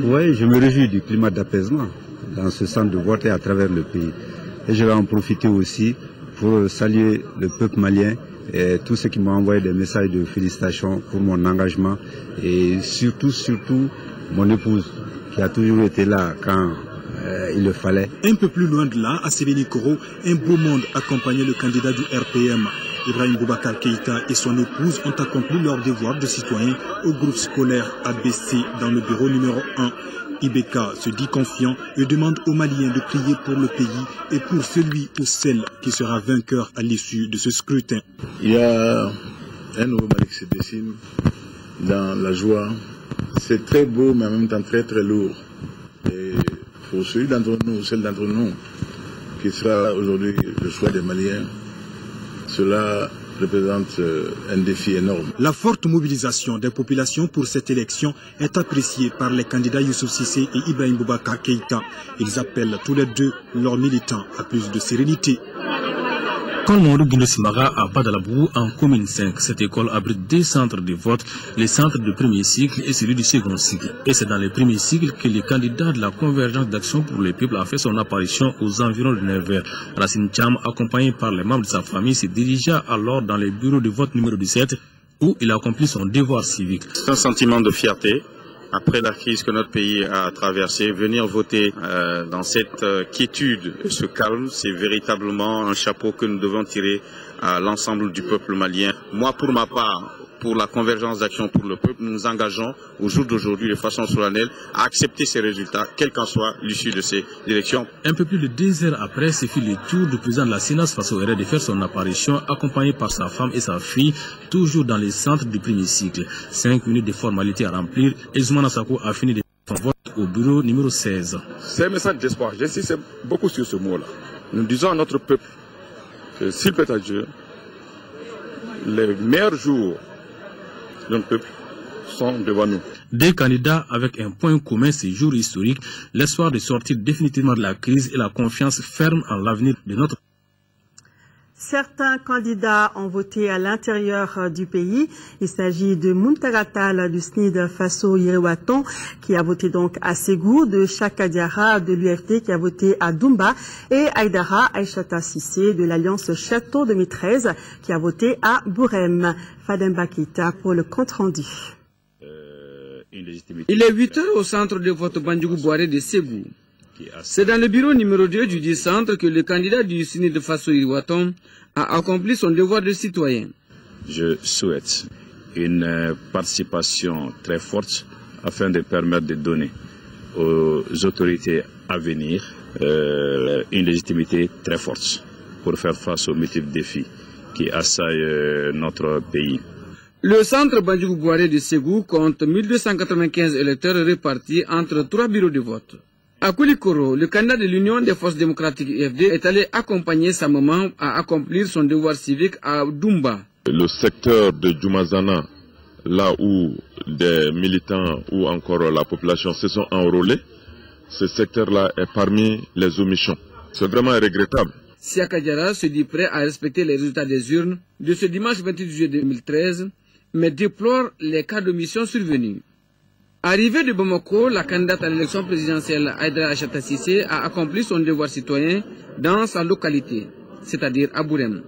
Oui, je me réjouis du climat d'apaisement dans ce centre de vote et à travers le pays. Et je vais en profiter aussi pour saluer le peuple malien et tous ceux qui m'ont envoyé des messages de félicitations pour mon engagement et surtout mon épouse qui a toujours été là quand il le fallait. Un peu plus loin de là, à Sévénikoro, un beau monde accompagnait le candidat du RPM. Ibrahim Boubacar Keïta et son épouse ont accompli leur devoir de citoyen au groupe scolaire ABC dans le bureau numéro 1. Ibeka se dit confiant et demande aux Maliens de prier pour le pays et pour celui ou celle qui sera vainqueur à l'issue de ce scrutin. Il y a un nouveau Mali qui se dessine dans la joie. C'est très beau mais en même temps très très lourd. Et pour celui d'entre nous, celle d'entre nous qui sera aujourd'hui le choix des Maliens, cela représente un défi énorme. La forte mobilisation des populations pour cette élection est appréciée par les candidats Youssouf Cissé et Ibrahim Boubacar Keïta. Ils appellent tous les deux leurs militants à plus de sérénité. Quand Mamadou Guindo Simaga à Badalabou, en commune 5, cette école abrite deux centres de vote, les centres de premier cycle et celui du second cycle. Et c'est dans le premier cycle que le candidat de la Convergence d'Action pour le Peuple a fait son apparition aux environs de 9h. Racine Cham, accompagné par les membres de sa famille, se dirigea alors dans le bureau de vote numéro 17 où il a accompli son devoir civique. C'est un sentiment de fierté. Après la crise que notre pays a traversée, venir voter dans cette quiétude, ce calme, c'est véritablement un chapeau que nous devons tirer à l'ensemble du peuple malien. Moi, pour ma part, pour la Convergence d'Action pour le Peuple, nous nous engageons au jour d'aujourd'hui de façon solennelle à accepter ces résultats, quelle qu'en soit l'issue de ces élections. Un peu plus de 2 heures après, ce fut le tour du président de la Sénat Faso Héré de faire son apparition, accompagné par sa femme et sa fille, toujours dans les centres du premier cycle. 5 minutes de formalité à remplir, et Zoumana Sako a fini de faire son vote au bureau numéro 16. C'est un message d'espoir. J'insiste beaucoup sur ce mot-là. Nous disons à notre peuple que s'il plaît à Dieu, les meilleurs jours de notre peuple sont devant nous. Des candidats avec un point commun ces jours historiques, l'espoir de sortir définitivement de la crise et la confiance ferme en l'avenir de notre pays. Certains candidats ont voté à l'intérieur du pays. Il s'agit de Muntagatal du SNID Faso Yerewaton qui a voté donc à Ségou, de Chaka Diarra de l'UFD qui a voté à Doumba et Aïdara Aïchata Sissé de l'Alliance Château 2013 qui a voté à Bourem. Fadem Bakita pour le compte rendu. Il est 8 heures au centre de vote Bandjougou Boiré de Ségou. C'est dans le bureau numéro 2 du 10 centre que le candidat du SNID de Faso Yerewaton a accompli son devoir de citoyen. Je souhaite une participation très forte afin de permettre de donner aux autorités à venir une légitimité très forte pour faire face aux multiples défis qui assaillent notre pays. Le centre Bandjougou Boiré de Ségou compte 1295 électeurs répartis entre 3 bureaux de vote. À Koulikoro, le candidat de l'Union des forces démocratiques UFD est allé accompagner sa maman à accomplir son devoir civique à Doumba. Le secteur de Djoumazana, là où des militants ou encore la population se sont enrôlés, ce secteur-là est parmi les omissions. C'est vraiment regrettable. Siaka Diarra se dit prêt à respecter les résultats des urnes de ce dimanche 28 juillet 2013, mais déplore les cas d'omission survenus. Arrivée de Bamako, la candidate à l'élection présidentielle Aïdara Aïchata Sissé a accompli son devoir citoyen dans sa localité, c'est-à-dire à Bourem.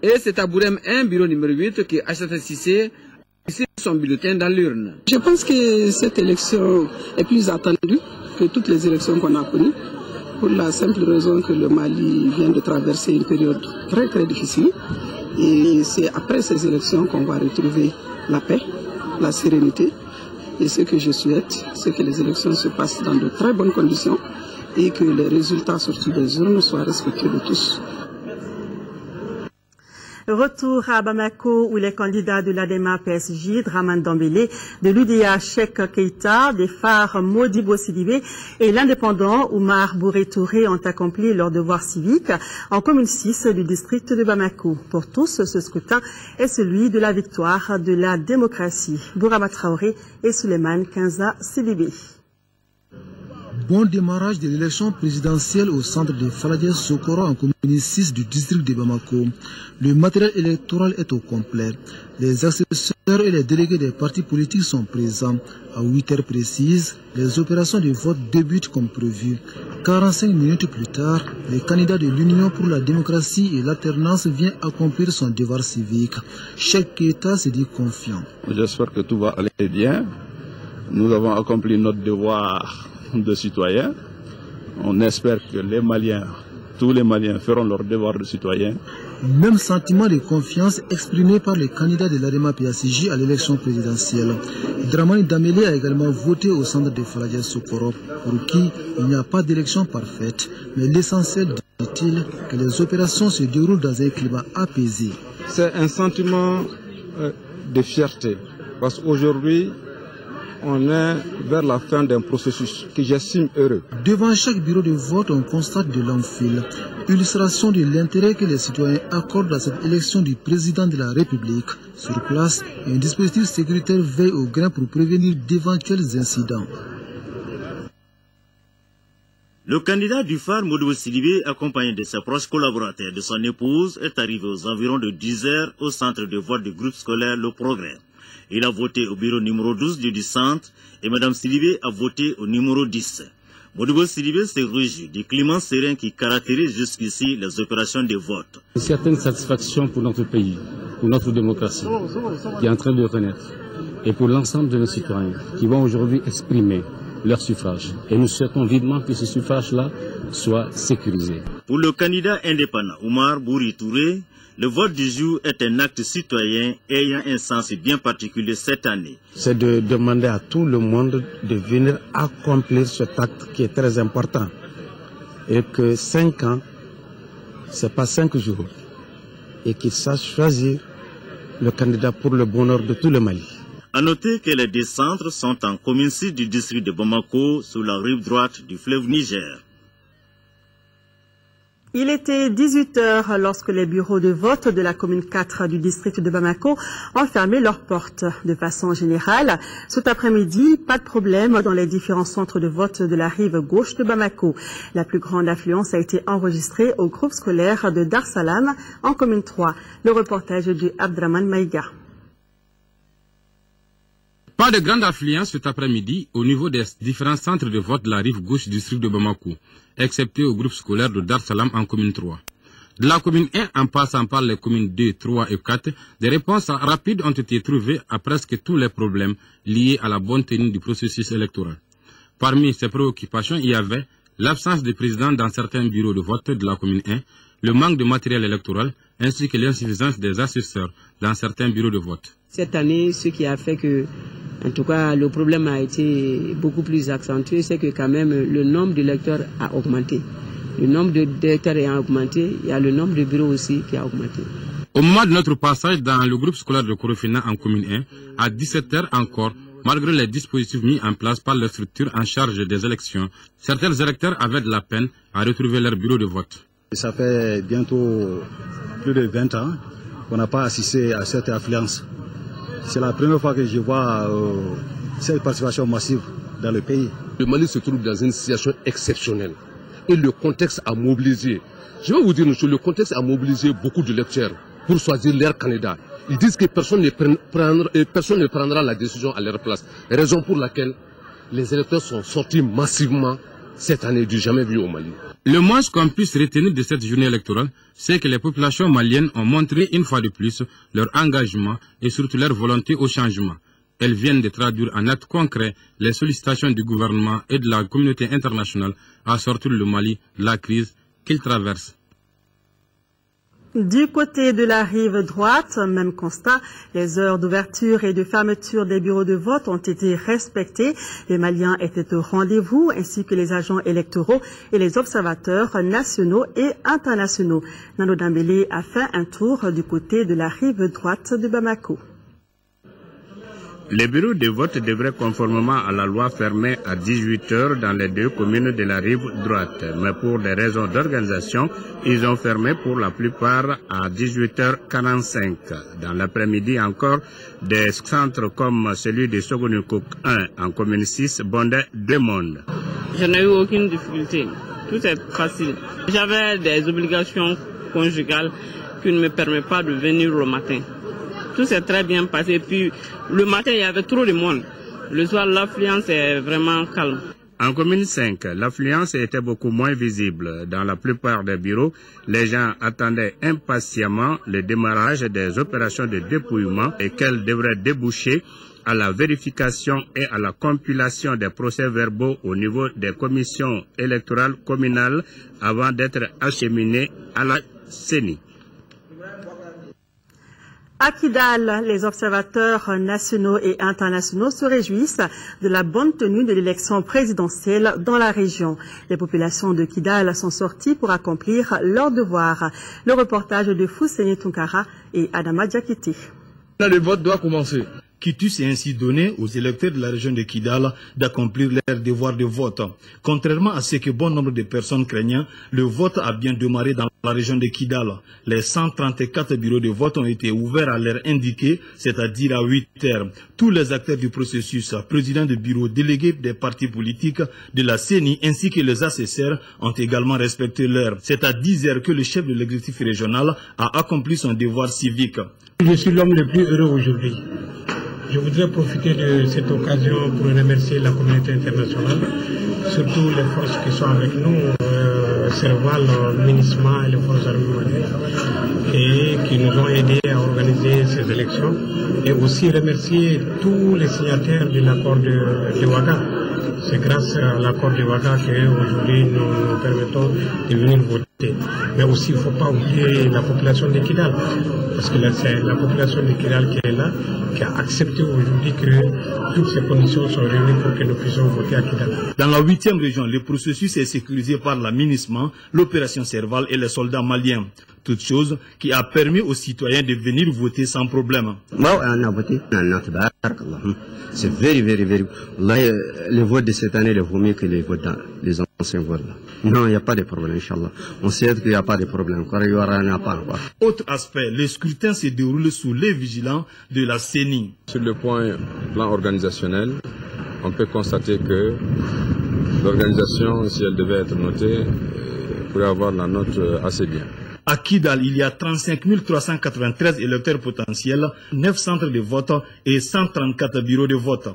Et c'est à Bourem 1, bureau numéro 8, que Aïchata Sissé a laissé son bulletin dans l'urne. Je pense que cette élection est plus attendue que toutes les élections qu'on a connues, pour la simple raison que le Mali vient de traverser une période très très difficile. Et c'est après ces élections qu'on va retrouver la paix, la sérénité. Et ce que je souhaite, c'est que les élections se passent dans de très bonnes conditions et que les résultats sortis des urnes soient respectés de tous. Retour à Bamako où les candidats de l'ADEMA PSG, Dramane Dembélé, de l'UDA Cheikh Keita, des phares Modibo Sidibé et l'indépendant Oumar Bouré Touré ont accompli leur devoir civique en commune 6 du district de Bamako. Pour tous, ce scrutin est celui de la victoire de la démocratie. Bourama Traoré et Souleymane Kinza Sidibé. Bon démarrage de l'élection présidentielle au centre de Faladier Sokoro en commune 6 du district de Bamako. Le matériel électoral est au complet. Les assesseurs et les délégués des partis politiques sont présents. À 8 heures précises, les opérations de vote débutent comme prévu. 45 minutes plus tard, le candidat de l'Union pour la démocratie et l'alternance vient accomplir son devoir civique. Cheikh Keita se dit confiant. J'espère que tout va aller bien. Nous avons accompli notre devoir de citoyens. On espère que les Maliens, tous les Maliens feront leur devoir de citoyens. Même sentiment de confiance exprimé par les candidats de l'ADEMA PSG à l'élection présidentielle. Dramane Dembélé a également voté au centre de Faladier Sokoro, pour qui il n'y a pas d'élection parfaite, mais l'essentiel, dit-il, que les opérations se déroulent dans un climat apaisé. C'est un sentiment de fierté, parce qu'aujourd'hui, on est vers la fin d'un processus que j'estime heureux. Devant chaque bureau de vote, on constate de longues files. Illustration de l'intérêt que les citoyens accordent à cette élection du président de la République. Sur place, un dispositif sécuritaire veille au grain pour prévenir d'éventuels incidents. Le candidat du phare Modibo Sidibé, accompagné de ses proches collaborateurs et de son épouse, est arrivé aux environs de 10 heures au centre de vote du groupe scolaire Le Progrès. Il a voté au bureau numéro 12 du centre et Mme Sidibé a voté au numéro 10. Modibo Sidibé se réjouit du climat serein qui caractérise jusqu'ici les opérations de vote. Une certaine satisfaction pour notre pays, pour notre démocratie, qui est en train de renaître, et pour l'ensemble de nos citoyens qui vont aujourd'hui exprimer leur suffrage. Et nous souhaitons vivement que ce suffrage-là soit sécurisé. Pour le candidat indépendant Oumar Bouré Touré, le vote du jour est un acte citoyen ayant un sens bien particulier cette année. C'est de demander à tout le monde de venir accomplir cet acte qui est très important. Et que 5 ans, ce n'est pas 5 jours. Et qu'ils sachent choisir le candidat pour le bonheur de tout le Mali. A noter que les deux centres sont en commune 6 du district de Bamako, sur la rive droite du fleuve Niger. Il était 18 heures lorsque les bureaux de vote de la commune 4 du district de Bamako ont fermé leurs portes. De façon générale, cet après-midi, pas de problème dans les différents centres de vote de la rive gauche de Bamako. La plus grande affluence a été enregistrée au groupe scolaire de Dar Salam en commune 3. Le reportage de Abdraman Maïga. Pas de grande affluence cet après-midi au niveau des différents centres de vote de la rive gauche du district de Bamako, excepté au groupe scolaire de Dar Salam en commune 3. De la commune 1 en passant par les communes 2, 3 et 4, des réponses rapides ont été trouvées à presque tous les problèmes liés à la bonne tenue du processus électoral. Parmi ces préoccupations, il y avait l'absence de président dans certains bureaux de vote de la commune 1, le manque de matériel électoral, ainsi que l'insuffisance des assesseurs dans certains bureaux de vote. Cette année, ce qui a fait que, en tout cas, le problème a été beaucoup plus accentué, c'est que quand même le nombre d'électeurs a augmenté. Le nombre d'électeurs ayant augmenté, il y a le nombre de bureaux aussi qui a augmenté. Au moment de notre passage dans le groupe scolaire de Korofina en commune 1, à 17h encore, malgré les dispositifs mis en place par les structures en charge des élections, certains électeurs avaient de la peine à retrouver leur bureau de vote. Ça fait bientôt plus de 20 ans qu'on n'a pas assisté à cette affluence. C'est la première fois que je vois cette participation massive dans le pays. Le Mali se trouve dans une situation exceptionnelle et le contexte a mobilisé. Je vais vous dire une chose, le contexte a mobilisé beaucoup d'électeurs pour choisir leur candidat. Ils disent que personne ne prendra la décision à leur place. Raison pour laquelle les électeurs sont sortis massivement cette année du jamais vu au Mali. Le moins qu'on puisse retenir de cette journée électorale, c'est que les populations maliennes ont montré une fois de plus leur engagement et surtout leur volonté au changement. Elles viennent de traduire en actes concrets les sollicitations du gouvernement et de la communauté internationale à sortir le Mali de la crise qu'il traverse. Du côté de la rive droite, même constat, les heures d'ouverture et de fermeture des bureaux de vote ont été respectées. Les Maliens étaient au rendez-vous, ainsi que les agents électoraux et les observateurs nationaux et internationaux. Nano Dambélé a fait un tour du côté de la rive droite de Bamako. Les bureaux de vote devraient conformément à la loi fermer à 18 h dans les 2 communes de la rive droite. Mais pour des raisons d'organisation, ils ont fermé pour la plupart à 18 h 45. Dans l'après-midi encore, des centres comme celui de Sogonukouk 1 en commune 6 bondaient 2 mondes. Je n'ai eu aucune difficulté. Tout est facile. J'avais des obligations conjugales qui ne me permettent pas de venir le matin. Tout s'est très bien passé. Puis le matin, il y avait trop de monde. Le soir, l'affluence est vraiment calme. En commune 5, l'affluence était beaucoup moins visible. Dans la plupart des bureaux, les gens attendaient impatiemment le démarrage des opérations de dépouillement et qu'elles devraient déboucher à la vérification et à la compilation des procès-verbaux au niveau des commissions électorales communales avant d'être acheminés à la CENI. À Kidal, les observateurs nationaux et internationaux se réjouissent de la bonne tenue de l'élection présidentielle dans la région. Les populations de Kidal sont sorties pour accomplir leurs devoirs. Le reportage de Fousseni Tunkara et Adama Diakité. Le vote doit commencer. Quitus est ainsi donné aux électeurs de la région de Kidal d'accomplir leur devoir de vote. Contrairement à ce que bon nombre de personnes craignaient, le vote a bien démarré dans la région de Kidal. Les 134 bureaux de vote ont été ouverts à l'heure indiquée, c'est-à-dire à 8 h. Tous les acteurs du processus, présidents de bureaux, délégués des partis politiques, de la CENI ainsi que les assesseurs ont également respecté l'heure. C'est à 10 h que le chef de l'exécutif régional a accompli son devoir civique. Je suis l'homme le plus heureux aujourd'hui. Je voudrais profiter de cette occasion pour remercier la communauté internationale, surtout les forces qui sont avec nous, Serval, MINUSMA et les forces armées maliennes, et qui nous ont aidés à organiser ces élections, et aussi remercier tous les signataires de l'accord de Ouaga. C'est grâce à l'accord de Ouaga qu'aujourd'hui nous permettons de venir voter. Mais aussi, il ne faut pas oublier la population de Kidal, parce que c'est la population de Kidal qui est là, qui a accepté aujourd'hui que toutes ces conditions sont réunies pour que nous puissions voter à Kidal. Dans la 8e région, le processus est sécurisé par la MINUSMA, l'opération Serval et les soldats maliens. Toute chose qui a permis aux citoyens de venir voter sans problème. C'est very. Les votes de cette année vaut mieux que les votes dans les anciens votes. Non, il n'y a pas de problème, Inch'Allah. On sait qu'il n'y a pas de problème. Il y aura un pas. Autre aspect, le scrutin se déroule sous les vigilants de la CENI. Sur le plan organisationnel, on peut constater que l'organisation, si elle devait être notée, pourrait avoir la note assez bien. À Kidal, il y a 35 393 électeurs potentiels, 9 centres de vote et 134 bureaux de vote.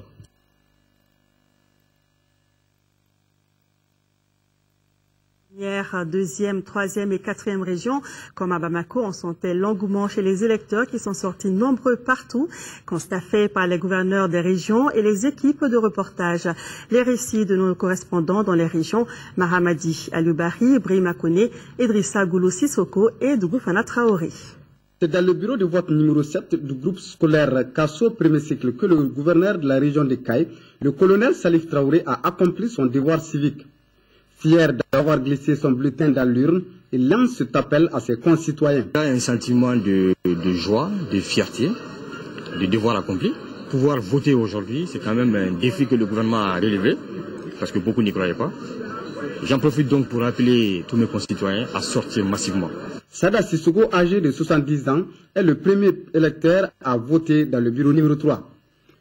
Deuxième, troisième et quatrième région, comme à Bamako, on sentait l'engouement chez les électeurs qui sont sortis nombreux partout, constat fait par les gouverneurs des régions et les équipes de reportage. Les récits de nos correspondants dans les régions, Mahamadi Aloubari, Brima Kone, Idrissa Goulou Sissoko et Dougoufana Traoré. C'est dans le bureau de vote numéro 7 du groupe scolaire Kasso premier cycle que le gouverneur de la région de Kaï, le colonel Salif Traoré, a accompli son devoir civique. Fier d'avoir glissé son bulletin dans l'urne, il lance cet appel à ses concitoyens. Il y a un sentiment de joie, de fierté, de devoir accompli. Pouvoir voter aujourd'hui, c'est quand même un défi que le gouvernement a relevé, parce que beaucoup n'y croyaient pas. J'en profite donc pour appeler tous mes concitoyens à sortir massivement. Sada Sissoko, âgé de 70 ans, est le premier électeur à voter dans le bureau numéro 3.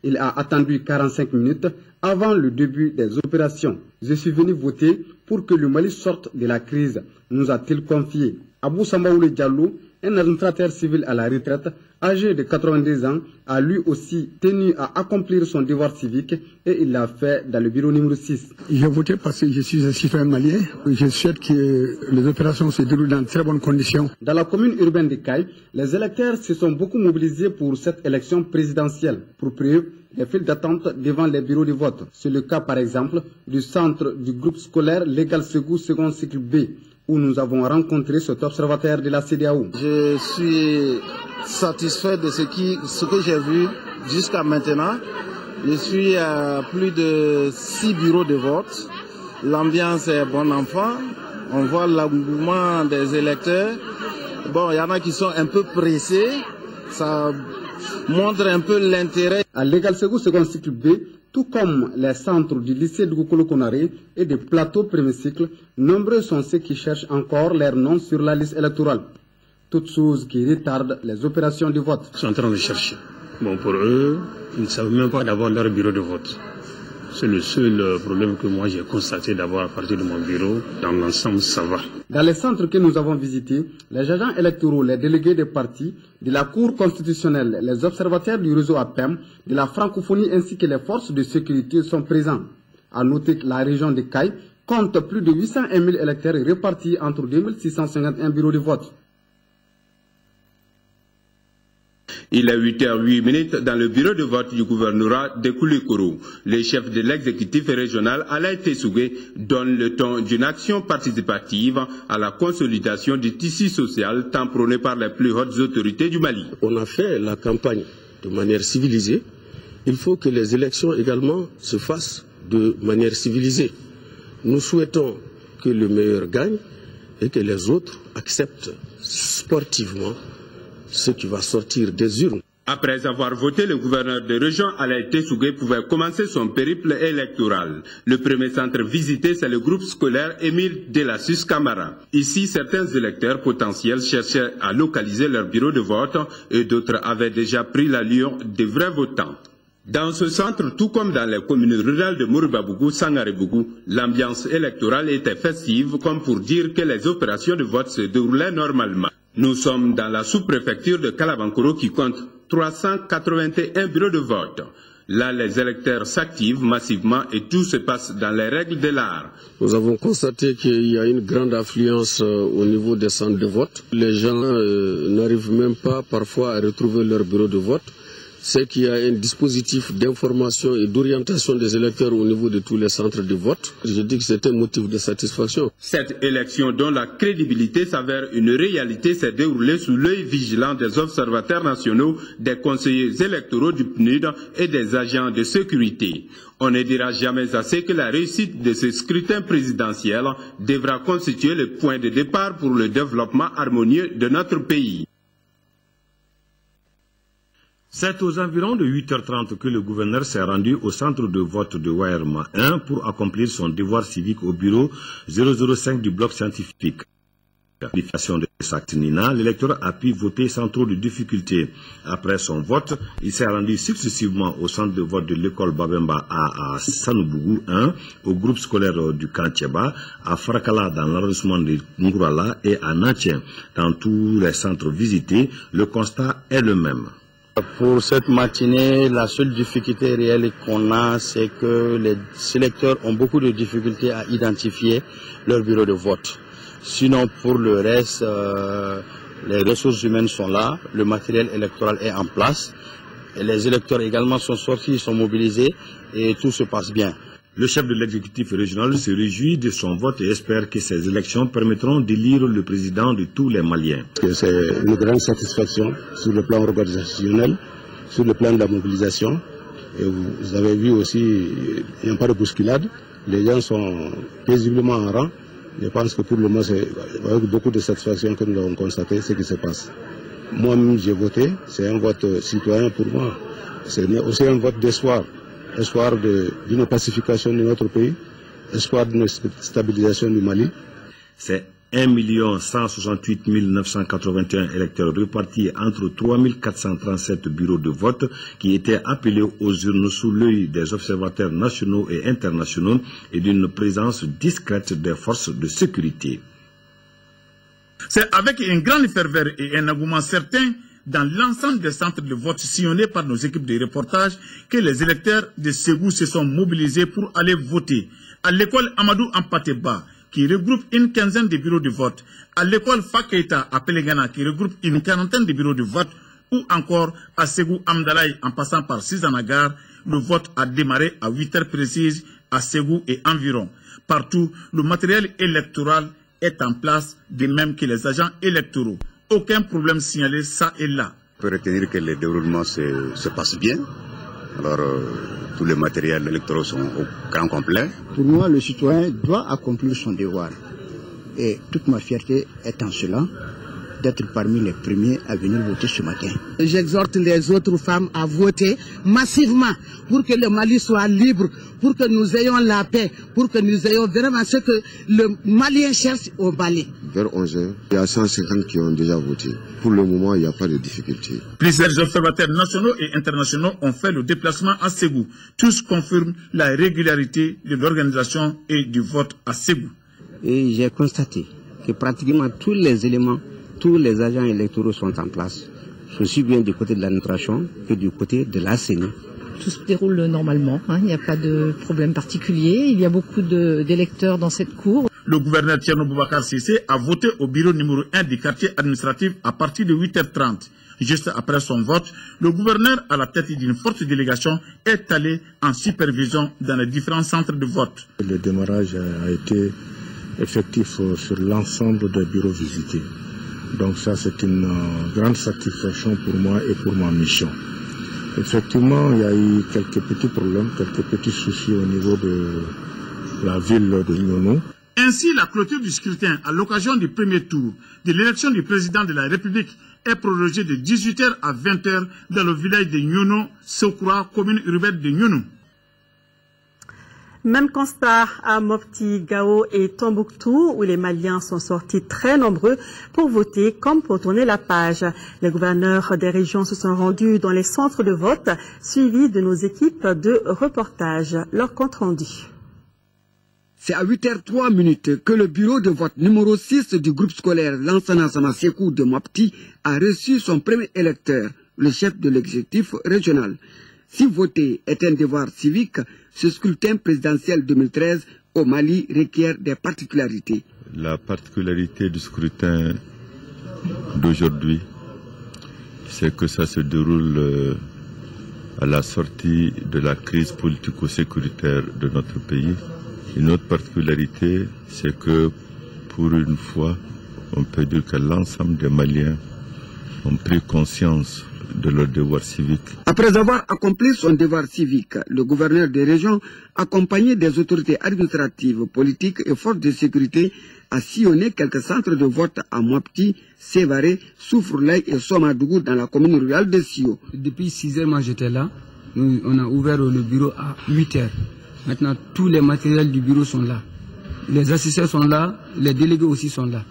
Il a attendu 45 minutes avant le début des opérations. Je suis venu voter pour que le Mali sorte de la crise, nous a-t-il confié. Abou Sambaoule Diallo, un administrateur civil à la retraite, âgé de 90 ans, a lui aussi tenu à accomplir son devoir civique et il l'a fait dans le bureau numéro 6. J'ai voté parce que je suis un citoyen malien. Je souhaite que les opérations se déroulent dans de très bonnes conditions. Dans la commune urbaine de Kaï, les électeurs se sont beaucoup mobilisés pour cette élection présidentielle. Pour preuve, les files d'attente devant les bureaux de vote. C'est le cas par exemple du centre du groupe scolaire Légal Segou second cycle B. où nous avons rencontré cet observateur de la CEDEAO. Je suis satisfait de ce que j'ai vu jusqu'à maintenant. Je suis à plus de 6 bureaux de vote. L'ambiance est bon enfant. On voit l'engouement des électeurs. Bon, il y en a qui sont un peu pressés. Ça montre un peu l'intérêt. À l'Égal Ségou second cycle B, tout comme les centres du lycée de Gokolo Konaré et des plateaux premier cycle, nombreux sont ceux qui cherchent encore leur nom sur la liste électorale. Toutes choses qui retardent les opérations de vote. Ils sont en train de chercher. Bon, pour eux, ils ne savent même pas d'avoir leur bureau de vote. C'est le seul problème que moi j'ai constaté d'avoir à partir de mon bureau. Dans l'ensemble, ça va. Dans les centres que nous avons visités, les agents électoraux, les délégués des partis, de la Cour constitutionnelle, les observateurs du réseau APEM, de la francophonie ainsi que les forces de sécurité sont présents. À noter que la région de Caille compte plus de 801 000 électeurs répartis entre 2651 bureaux de vote. Il est 8h08 dans le bureau de vote du gouvernorat de Koulikoro. Le chef de l'exécutif régional, Alain Tessougué, donne le ton d'une action participative à la consolidation du tissu social tant prôné par les plus hautes autorités du Mali. On a fait la campagne de manière civilisée. Il faut que les élections également se fassent de manière civilisée. Nous souhaitons que le meilleur gagne et que les autres acceptent sportivement ce qui va sortir des urnes. Après avoir voté, le gouverneur de région, Alain Tessougué, pouvait commencer son périple électoral. Le premier centre visité, c'est le groupe scolaire Émile Delassus Camara. Ici, certains électeurs potentiels cherchaient à localiser leur bureau de vote et d'autres avaient déjà pris l'allure de vrais votants. Dans ce centre, tout comme dans les communes rurales de Mouribabougou, Sangarebougou, l'ambiance électorale était festive, comme pour dire que les opérations de vote se déroulaient normalement. Nous sommes dans la sous-préfecture de Kalabankoro qui compte 381 bureaux de vote. Là, les électeurs s'activent massivement et tout se passe dans les règles de l'art. Nous avons constaté qu'il y a une grande affluence au niveau des centres de vote. Les gens n'arrivent même pas parfois à retrouver leur bureau de vote. C'est qu'il y a un dispositif d'information et d'orientation des électeurs au niveau de tous les centres de vote. Je dis que c'est un motif de satisfaction. Cette élection dont la crédibilité s'avère une réalité s'est déroulée sous l'œil vigilant des observateurs nationaux, des conseillers électoraux du PNUD et des agents de sécurité. On ne dira jamais assez que la réussite de ce scrutin présidentiel devra constituer le point de départ pour le développement harmonieux de notre pays. C'est aux environs de 8h30 que le gouverneur s'est rendu au centre de vote de Wayerma 1 pour accomplir son devoir civique au bureau 005 du bloc scientifique. L'application de Saktinina, l'électeur a pu voter sans trop de difficultés. Après son vote, il s'est rendu successivement au centre de vote de l'école Babemba à Sanobougou 1, au groupe scolaire du Kantcheba, à Frakala dans l'arrondissement de Ngourala et à Natien. Dans tous les centres visités, le constat est le même. Pour cette matinée, la seule difficulté réelle qu'on a, c'est que les électeurs ont beaucoup de difficultés à identifier leur bureau de vote. Sinon, pour le reste, les ressources humaines sont là, le matériel électoral est en place, et les électeurs également sont sortis, sont mobilisés et tout se passe bien. Le chef de l'exécutif régional se réjouit de son vote et espère que ces élections permettront d'élire le président de tous les Maliens. C'est une grande satisfaction sur le plan organisationnel, sur le plan de la mobilisation. Et vous avez vu aussi, il n'y a pas de bousculade. Les gens sont paisiblement en rang. Je pense que pour le moment, c'est avec beaucoup de satisfaction que nous avons constaté ce qui se passe. Moi-même, j'ai voté. C'est un vote citoyen pour moi. C'est aussi un vote d'espoir. Espoir d'une pacification de notre pays, espoir d'une stabilisation du Mali. C'est 1 168 981 électeurs répartis entre 3 437 bureaux de vote qui étaient appelés aux urnes sous l'œil des observateurs nationaux et internationaux et d'une présence discrète des forces de sécurité. C'est avec un grand ferveur et un engouement certain dans l'ensemble des centres de vote sillonnés par nos équipes de reportage que les électeurs de Ségou se sont mobilisés pour aller voter. À l'école Amadou Ampateba, qui regroupe une quinzaine de bureaux de vote, à l'école Fakeita à Pelengana, qui regroupe une quarantaine de bureaux de vote, ou encore à Ségou Amdalaï en passant par Sizanagar, le vote a démarré à 8 heures précises à Ségou et environ. Partout, le matériel électoral est en place, de même que les agents électoraux. Aucun problème signalé ça et là. On peut retenir que les déroulements se passent bien. Alors, tous les matériels électoraux sont au grand complet. Pour moi, le citoyen doit accomplir son devoir. Et toute ma fierté est en cela, d'être parmi les premiers à venir voter ce matin. J'exhorte les autres femmes à voter massivement pour que le Mali soit libre, pour que nous ayons la paix, pour que nous ayons vraiment ce que le Malien cherche au Mali. Vers 11h, il y a 150 qui ont déjà voté. Pour le moment, il n'y a pas de difficulté. Plusieurs observateurs nationaux et internationaux ont fait le déplacement à Ségou. Tous confirment la régularité de l'organisation et du vote à Ségou. Et j'ai constaté que pratiquement tous les éléments, tous les agents électoraux sont en place, aussi bien du côté de l'administration que du côté de la CENI. Tout se déroule normalement, il n'y a pas de problème particulier, il y a beaucoup d'électeurs dans cette cour. Le gouverneur Thierno Boubacar Cissé a voté au bureau numéro 1 du quartier administratif à partir de 8h30. Juste après son vote, le gouverneur, à la tête d'une forte délégation, est allé en supervision dans les différents centres de vote. Le démarrage a été effectif sur l'ensemble des bureaux visités. Donc ça, c'est une grande satisfaction pour moi et pour ma mission. Effectivement, il y a eu quelques petits problèmes, quelques petits soucis au niveau de la ville de Nyono. Ainsi, la clôture du scrutin à l'occasion du premier tour de l'élection du président de la République est prorogée de 18h à 20h dans le village de Nyono, Sokura, commune urbaine de Nyono. Même constat à Mopti, Gao et Tombouctou, où les Maliens sont sortis très nombreux pour voter comme pour tourner la page. Les gouverneurs des régions se sont rendus dans les centres de vote, suivis de nos équipes de reportage. Leur compte rendu. C'est à 8h03 que le bureau de vote numéro 6 du groupe scolaire Lansana Samasekou de Mopti a reçu son premier électeur, le chef de l'exécutif régional. Si voter est un devoir civique, ce scrutin présidentiel 2013 au Mali requiert des particularités. La particularité du scrutin d'aujourd'hui, c'est que ça se déroule à la sortie de la crise politico-sécuritaire de notre pays. Une autre particularité, c'est que pour une fois, on peut dire que l'ensemble des Maliens ont pris conscience de leur devoir civique. Après avoir accompli son devoir civique, le gouverneur des régions, accompagné des autorités administratives, politiques et forces de sécurité, a sillonné quelques centres de vote à Mopti, Sévaré, Soufroulaye et Somadougou dans la commune rurale de Sio. Depuis 6h, moi j'étais là. On a ouvert le bureau à 8h. Maintenant, tous les matériels du bureau sont là. Les assistants sont là, les délégués aussi sont là.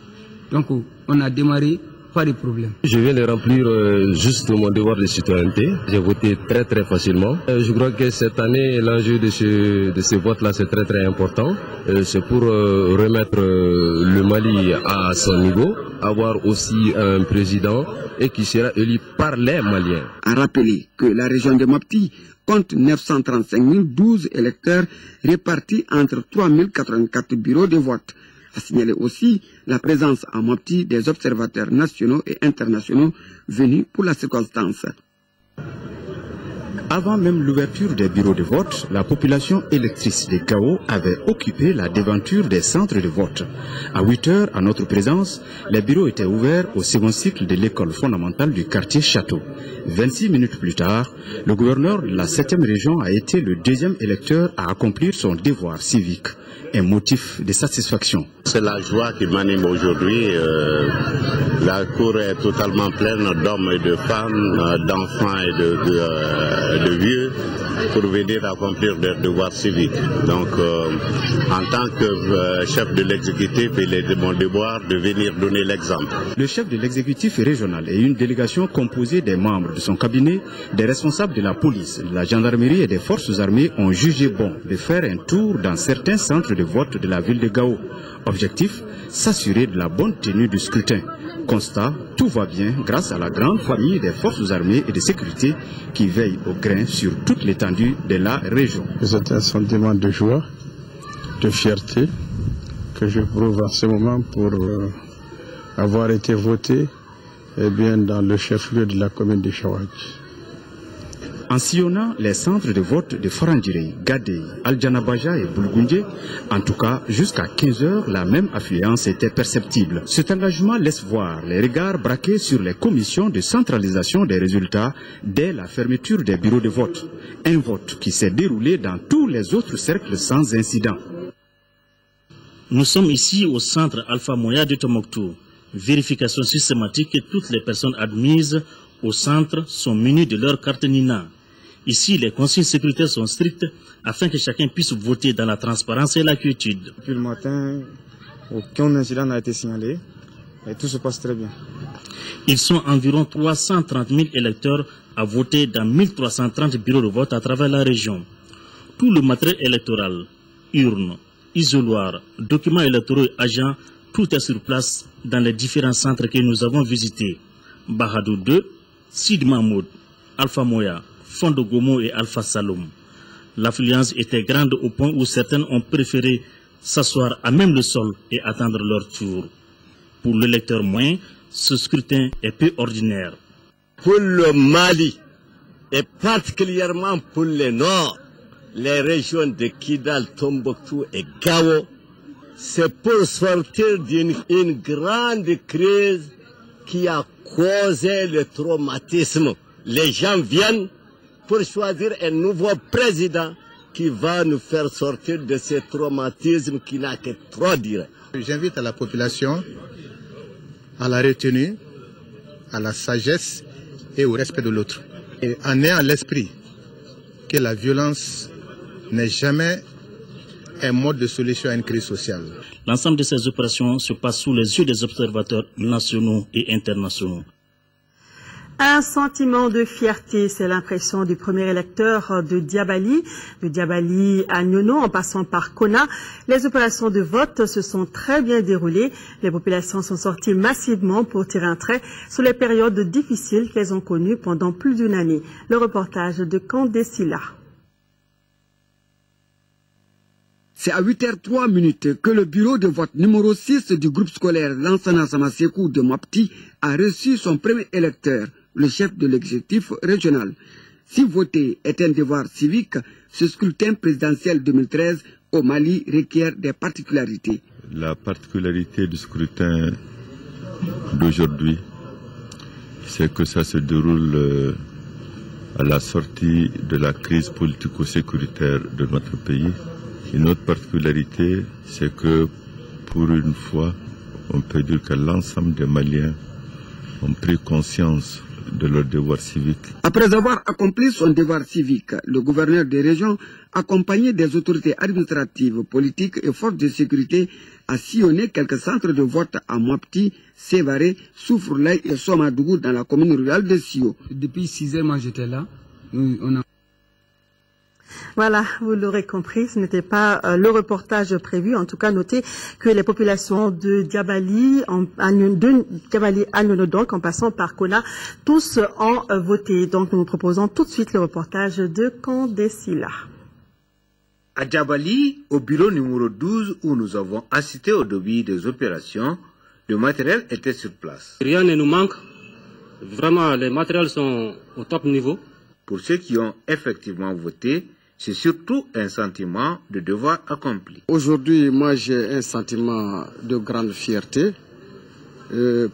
Donc, on a démarré. Pas de problème. Je viens de remplir juste mon devoir de citoyenneté. J'ai voté très facilement. Je crois que cette année, l'enjeu de ce vote-là, c'est très important. C'est pour remettre le Mali à son niveau, avoir aussi un président et qui sera élu par les Maliens. À rappeler que la région de Mopti compte 935 012 électeurs répartis entre 3 084 bureaux de vote. A signaler aussi la présence en Mopti des observateurs nationaux et internationaux venus pour la circonstance. Avant même l'ouverture des bureaux de vote, la population électrice de Gao avait occupé la devanture des centres de vote. À 8h, à notre présence, les bureaux étaient ouverts au second cycle de l'école fondamentale du quartier Château. 26 minutes plus tard, le gouverneur de la 7e région a été le deuxième électeur à accomplir son devoir civique. Un motif de satisfaction. C'est la joie qui m'anime aujourd'hui. La cour est totalement pleine d'hommes et de femmes, d'enfants et de vieux pour venir accomplir leurs devoirs civiques. Donc, en tant que chef de l'exécutif, il est de mon devoir de venir donner l'exemple. Le chef de l'exécutif régional et une délégation composée des membres de son cabinet, des responsables de la police, de la gendarmerie et des forces armées ont jugé bon de faire un tour dans certains centres de vote de la ville de Gao. Objectif, s'assurer de la bonne tenue du scrutin. Constat, tout va bien grâce à la grande famille des forces armées et de sécurité qui veillent au grain sur toute l'étendue de la région. C'est un sentiment de joie, de fierté que je prouve en ce moment pour avoir été voté dans le chef-lieu de la commune de Chawaj. En sillonnant les centres de vote de Farandirei, Gadei, Al-Janabaja et Boulgoundé, en tout cas jusqu'à 15 h, la même affluence était perceptible. Cet engagement laisse voir les regards braqués sur les commissions de centralisation des résultats dès la fermeture des bureaux de vote. Un vote qui s'est déroulé dans tous les autres cercles sans incident. Nous sommes ici au centre Alpha Moya de Tombouctou. Vérification systématique et toutes les personnes admises au centre sont munies de leur carte NINA. Ici, les consignes sécuritaires sont strictes afin que chacun puisse voter dans la transparence et la quiétude. Depuis le matin, aucun incident n'a été signalé et tout se passe très bien. Ils sont environ 330 000 électeurs à voter dans 1330 bureaux de vote à travers la région. Tout le matériel électoral, urnes, isoloirs, documents électoraux et agents, tout est sur place dans les différents centres que nous avons visités. Bahadou 2, Sid Mahmoud, Alpha Moya, Fond de Gomo et Alpha Saloum. L'affluence était grande au point où certaines ont préféré s'asseoir à même le sol et attendre leur tour. Pour l'électeur moyen, ce scrutin est peu ordinaire. Pour le Mali, et particulièrement pour le Nord, les régions de Kidal, Tombouctou et Gao, c'est pour sortir d'une grande crise qui a causé le traumatisme. Les gens viennent pour choisir un nouveau président qui va nous faire sortir de ce traumatisme qui n'a que trop dire. J'invite à la population à la retenue, à la sagesse et au respect de l'autre. Et en ayant à l'esprit que la violence n'est jamais un mode de solution à une crise sociale. L'ensemble de ces opérations se passe sous les yeux des observateurs nationaux et internationaux. Un sentiment de fierté, c'est l'impression du premier électeur de Diabali à Nyono en passant par Kona. Les opérations de vote se sont très bien déroulées. Les populations sont sorties massivement pour tirer un trait sur les périodes difficiles qu'elles ont connues pendant plus d'une année. Le reportage de Kandesila. C'est à 8h03 que le bureau de vote numéro 6 du groupe scolaire Lansana Samasekou de Mopti a reçu son premier électeur, le chef de l'exécutif régional. Si voter est un devoir civique, ce scrutin présidentiel 2013 au Mali requiert des particularités. La particularité du scrutin d'aujourd'hui, c'est que ça se déroule à la sortie de la crise politico-sécuritaire de notre pays. Une autre particularité, c'est que pour une fois, on peut dire que l'ensemble des Maliens ont pris conscience de leur devoir civique. Après avoir accompli son devoir civique, le gouverneur des régions, accompagné des autorités administratives, politiques et forces de sécurité, a sillonné quelques centres de vote à Mopti, Sévaré, Soufroulaye et Somadougou dans la commune rurale de Sio. Depuis 6 heures, moi j'étais là. Voilà, vous l'aurez compris, ce n'était pas le reportage prévu. En tout cas, notez que les populations de Diabali à Nyono, donc, en passant par Kona, tous ont voté. Donc, nous proposons tout de suite le reportage de Kandesila. À Diabali, au bureau numéro 12 où nous avons assisté au début des opérations, le matériel était sur place. Rien ne nous manque. Vraiment, les matériels sont au top niveau. Pour ceux qui ont effectivement voté, c'est surtout un sentiment de devoir accompli. Aujourd'hui, moi j'ai un sentiment de grande fierté.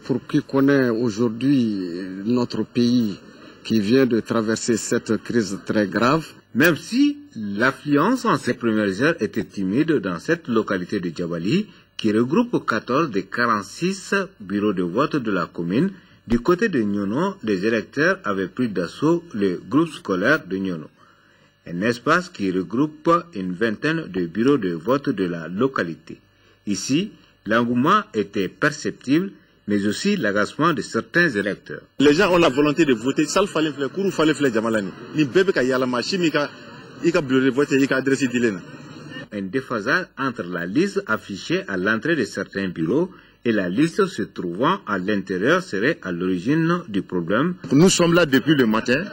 Pour qui connaît aujourd'hui notre pays qui vient de traverser cette crise très grave. Même si l'affluence en ces premières heures était timide dans cette localité de Diabali, qui regroupe 14 des 46 bureaux de vote de la commune, du côté de Nyono, les électeurs avaient pris d'assaut le groupe scolaire de Nyono. Un espace qui regroupe une vingtaine de bureaux de vote de la localité. Ici, l'engouement était perceptible, mais aussi l'agacement de certains électeurs. Les gens ont la volonté de voter, ça fallait faire, courou fallait faire Jamalani. Ni bébé ka yala machine ika bureau de vote ika adressé dilena. Un déphasage entre la liste affichée à l'entrée de certains bureaux et la liste se trouvant à l'intérieur serait à l'origine du problème. Nous sommes là depuis le matin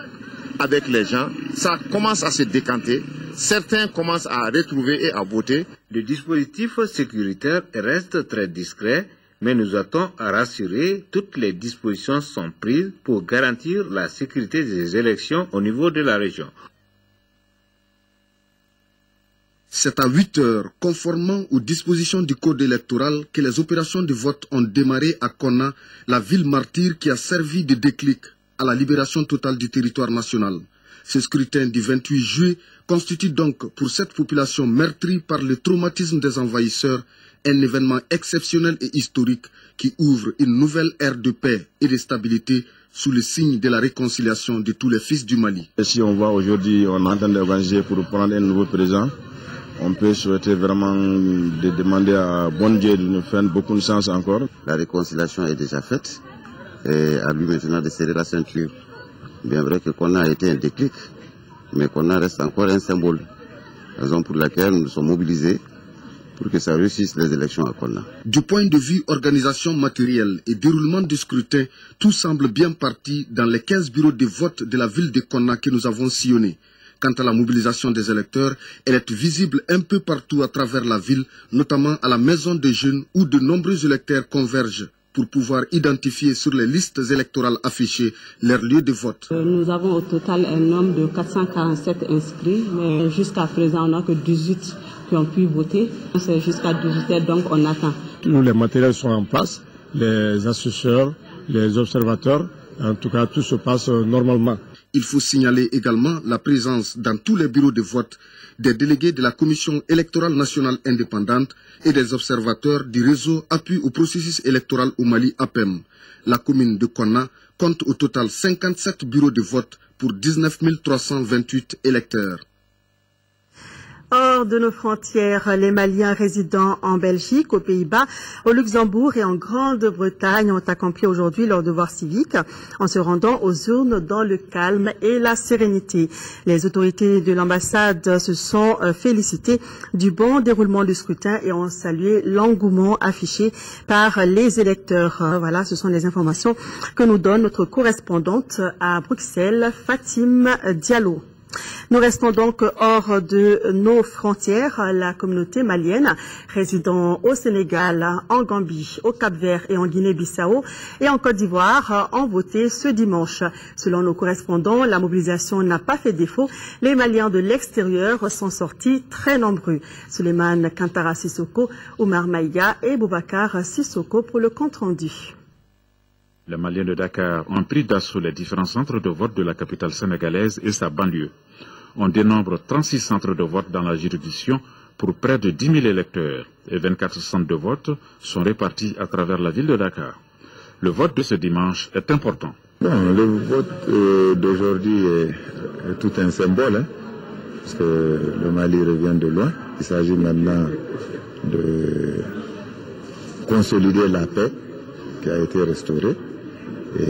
avec les gens, ça commence à se décanter, certains commencent à retrouver et à voter. Le dispositif sécuritaire reste très discret, mais nous attendons à rassurer, toutes les dispositions sont prises pour garantir la sécurité des élections au niveau de la région. C'est à 8 heures, conformément aux dispositions du code électoral, que les opérations de vote ont démarré à Konna, la ville martyre qui a servi de déclic à la libération totale du territoire national. Ce scrutin du 28 juillet constitue donc pour cette population meurtrie par le traumatisme des envahisseurs un événement exceptionnel et historique qui ouvre une nouvelle ère de paix et de stabilité sous le signe de la réconciliation de tous les fils du Mali. Et si on voit aujourd'hui, on est en train d'évangéliser pour prendre un nouveau président, on peut souhaiter vraiment de demander à bon Dieu de nous faire beaucoup de chance encore. La réconciliation est déjà faite et à lui maintenant de serrer la ceinture. Bien vrai que Konna a été un déclic, mais Konna reste encore un symbole. Raison pour laquelle nous sommes mobilisés pour que ça réussisse les élections à Konna. Du point de vue organisation matérielle et déroulement du scrutin, tout semble bien parti dans les 15 bureaux de vote de la ville de Konna que nous avons sillonnés. Quant à la mobilisation des électeurs, elle est visible un peu partout à travers la ville, notamment à la maison des jeunes où de nombreux électeurs convergent pour pouvoir identifier sur les listes électorales affichées leur lieu de vote. Nous avons au total un nombre de 447 inscrits, mais jusqu'à présent on n'a que 18 qui ont pu voter. C'est jusqu'à 18 heures, donc on attend. Tous les matériels sont en place, les assesseurs, les observateurs, en tout cas tout se passe normalement. Il faut signaler également la présence dans tous les bureaux de vote des délégués de la Commission électorale nationale indépendante et des observateurs du réseau appui au processus électoral au Mali APEM. La commune de Konna compte au total 57 bureaux de vote pour 19 328 électeurs. Hors de nos frontières, les Maliens résidant en Belgique, aux Pays-Bas, au Luxembourg et en Grande-Bretagne ont accompli aujourd'hui leur devoir civique en se rendant aux urnes dans le calme et la sérénité. Les autorités de l'ambassade se sont félicitées du bon déroulement du scrutin et ont salué l'engouement affiché par les électeurs. Voilà, ce sont les informations que nous donne notre correspondante à Bruxelles, Fatim Diallo. Nous restons donc hors de nos frontières. La communauté malienne résidant au Sénégal, en Gambie, au Cap-Vert et en Guinée-Bissau et en Côte d'Ivoire ont voté ce dimanche. Selon nos correspondants, la mobilisation n'a pas fait défaut. Les Maliens de l'extérieur sont sortis très nombreux. Souleymane Kantara Sissoko, Oumar Maïga et Boubacar Sissoko pour le compte-rendu. Les Maliens de Dakar ont pris d'assaut les différents centres de vote de la capitale sénégalaise et sa banlieue. On dénombre 36 centres de vote dans la juridiction pour près de 10 000 électeurs et 24 centres de vote sont répartis à travers la ville de Dakar. Le vote de ce dimanche est important. Bon, le vote d'aujourd'hui est tout un symbole, parce que le Mali revient de loin. Il s'agit maintenant de consolider la paix qui a été restaurée et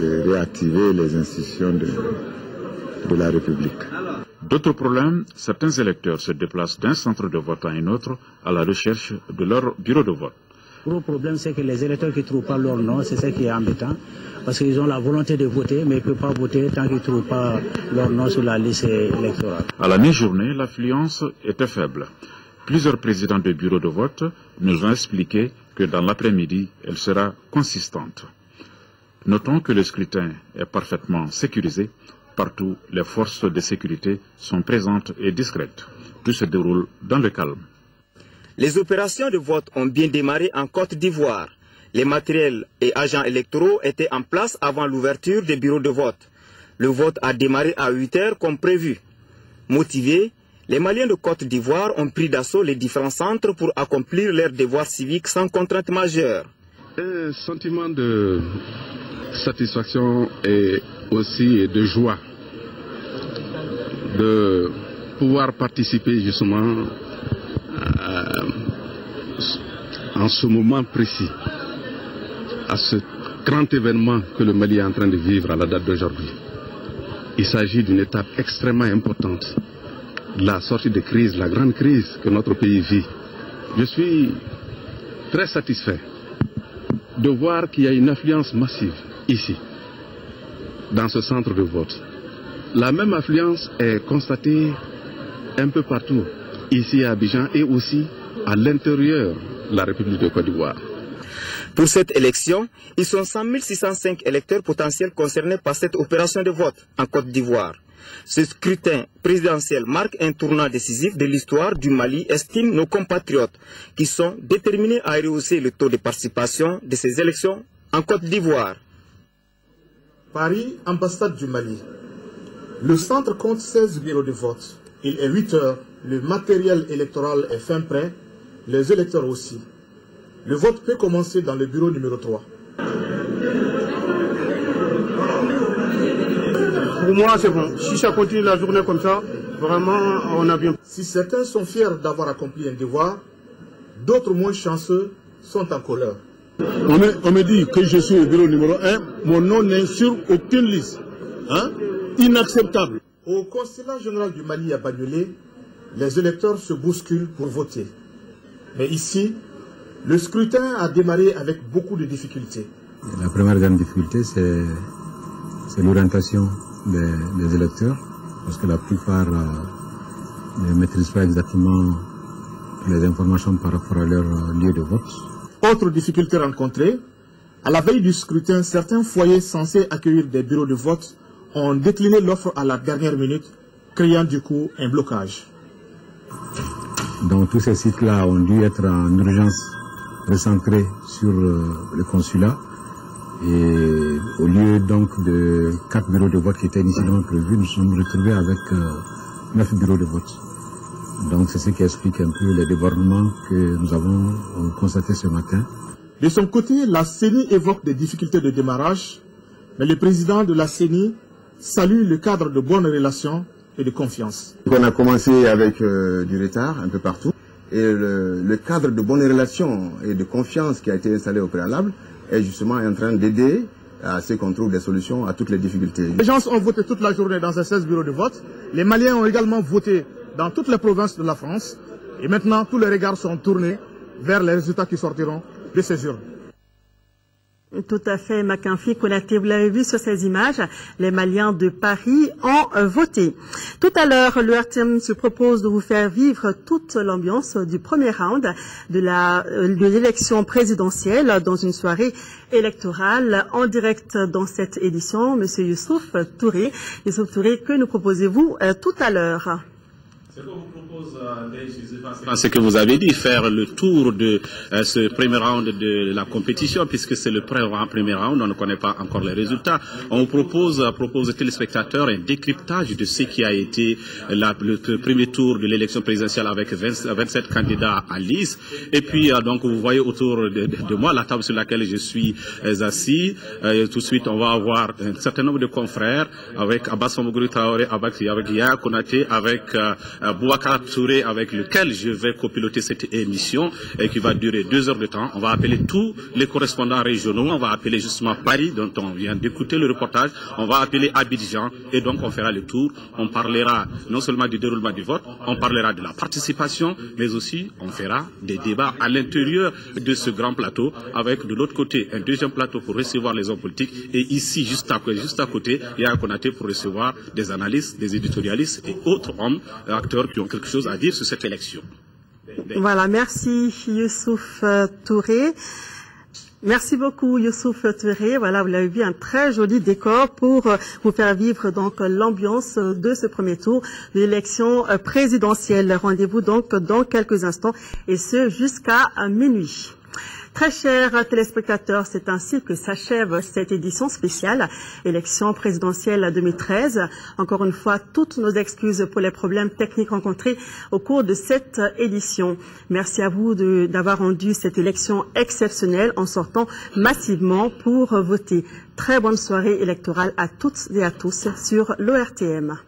de réactiver les institutions de la République. D'autres problèmes, certains électeurs se déplacent d'un centre de vote à un autre à la recherche de leur bureau de vote. Le problème, c'est que les électeurs qui ne trouvent pas leur nom, c'est ça qui est embêtant, parce qu'ils ont la volonté de voter, mais ils ne peuvent pas voter tant qu'ils ne trouvent pas leur nom sur la liste électorale. À la mi-journée, l'affluence était faible. Plusieurs présidents de bureaux de vote nous ont expliqué que dans l'après-midi, elle sera consistante. Notons que le scrutin est parfaitement sécurisé. Partout, les forces de sécurité sont présentes et discrètes. Tout se déroule dans le calme. Les opérations de vote ont bien démarré en Côte d'Ivoire. Les matériels et agents électoraux étaient en place avant l'ouverture des bureaux de vote. Le vote a démarré à 8 heures comme prévu. Motivés, les Maliens de Côte d'Ivoire ont pris d'assaut les différents centres pour accomplir leurs devoirs civiques sans contrainte majeure. Un sentiment de satisfaction et aussi de joie de pouvoir participer justement en ce moment précis à ce grand événement que le Mali est en train de vivre à la date d'aujourd'hui. Il s'agit d'une étape extrêmement importante, la sortie de crise, la grande crise que notre pays vit. Je suis très satisfait de voir qu'il y a une affluence massive ici, dans ce centre de vote. La même affluence est constatée un peu partout, ici à Abidjan et aussi à l'intérieur de la République de Côte d'Ivoire. Pour cette élection, ils sont 100 605 électeurs potentiels concernés par cette opération de vote en Côte d'Ivoire. Ce scrutin présidentiel marque un tournant décisif de l'histoire du Mali, estiment nos compatriotes, qui sont déterminés à rehausser le taux de participation de ces élections en Côte d'Ivoire. Paris, ambassade du Mali. Le centre compte 16 bureaux de vote. Il est 8 heures, le matériel électoral est fin prêt, les électeurs aussi. Le vote peut commencer dans le bureau numéro 3. Pour moi, c'est bon. Si ça continue la journée comme ça, vraiment, on a bien. Si certains sont fiers d'avoir accompli un devoir, d'autres moins chanceux sont en colère. On me dit que je suis au bureau numéro 1, mon nom n'est sur aucune liste. Hein? Inacceptable. Au consulat général du Mali à Bagnolet, les électeurs se bousculent pour voter. Mais ici, le scrutin a démarré avec beaucoup de difficultés. La première grande difficulté, c'est l'orientation des électeurs, parce que la plupart ne maîtrisent pas exactement les informations par rapport à leur lieu de vote. Autre difficulté rencontrée, à la veille du scrutin, certains foyers censés accueillir des bureaux de vote ont décliné l'offre à la dernière minute, créant du coup un blocage. Donc tous ces sites-là ont dû être en urgence recentrés sur le consulat. Et au lieu donc de 4 bureaux de vote qui étaient initialement prévus, nous sommes retrouvés avec 9 bureaux de vote. Donc c'est ce qui explique un peu les débordements que nous avons constatés ce matin. De son côté, la CENI évoque des difficultés de démarrage, mais le président de la CENI salue le cadre de bonnes relations et de confiance. On a commencé avec du retard un peu partout, et le cadre de bonnes relations et de confiance qui a été installé au préalable est justement en train d'aider à ce qu'on trouve des solutions à toutes les difficultés. Les gens ont voté toute la journée dans ces 16 bureaux de vote. Les Maliens ont également voté dans toutes les provinces de la France. Et maintenant, tous les regards sont tournés vers les résultats qui sortiront de ces urnes. Tout à fait, Macanfi Konaté, vous l'avez vu sur ces images, les Maliens de Paris ont voté. Tout à l'heure, le RTM se propose de vous faire vivre toute l'ambiance du premier round de l'élection présidentielle dans une soirée électorale en direct dans cette édition. Monsieur Youssouf Touré, que nous proposez-vous tout à l'heure? Ce qu'on vous propose, c'est que vous avez dit, faire le tour de ce premier round de la compétition, puisque c'est le premier round, on ne connaît pas encore les résultats. On vous propose aux téléspectateurs un décryptage de ce qui a été le premier tour de l'élection présidentielle avec 27 candidats à liste. Et puis, donc, vous voyez autour de moi la table sur laquelle je suis assis. Tout de suite, on va avoir un certain nombre de confrères avec Abbas Famougouri Traoré, avec Yaya Konaté, avec Boubacar Touré, avec lequel je vais copiloter cette émission et qui va durer 2 heures de temps. On va appeler tous les correspondants régionaux, on va appeler justement Paris, dont on vient d'écouter le reportage, on va appeler Abidjan et donc on fera le tour. On parlera non seulement du déroulement du vote, on parlera de la participation, mais aussi on fera des débats à l'intérieur de ce grand plateau, avec de l'autre côté un deuxième plateau pour recevoir les hommes politiques et ici juste à côté, il y a un Konaté pour recevoir des analystes, des éditorialistes et autres hommes, acteurs qui ont quelque chose à dire sur cette élection. Voilà, merci Youssouf Touré. Merci beaucoup Youssouf Touré. Voilà, vous l'avez vu, un très joli décor pour vous faire vivre donc l'ambiance de ce premier tour de l'élection présidentielle. Rendez-vous donc dans quelques instants et ce jusqu'à minuit. Très chers téléspectateurs, c'est ainsi que s'achève cette édition spéciale élection présidentielle 2013. Encore une fois, toutes nos excuses pour les problèmes techniques rencontrés au cours de cette édition. Merci à vous d'avoir rendu cette élection exceptionnelle en sortant massivement pour voter. Très bonne soirée électorale à toutes et à tous sur l'ORTM.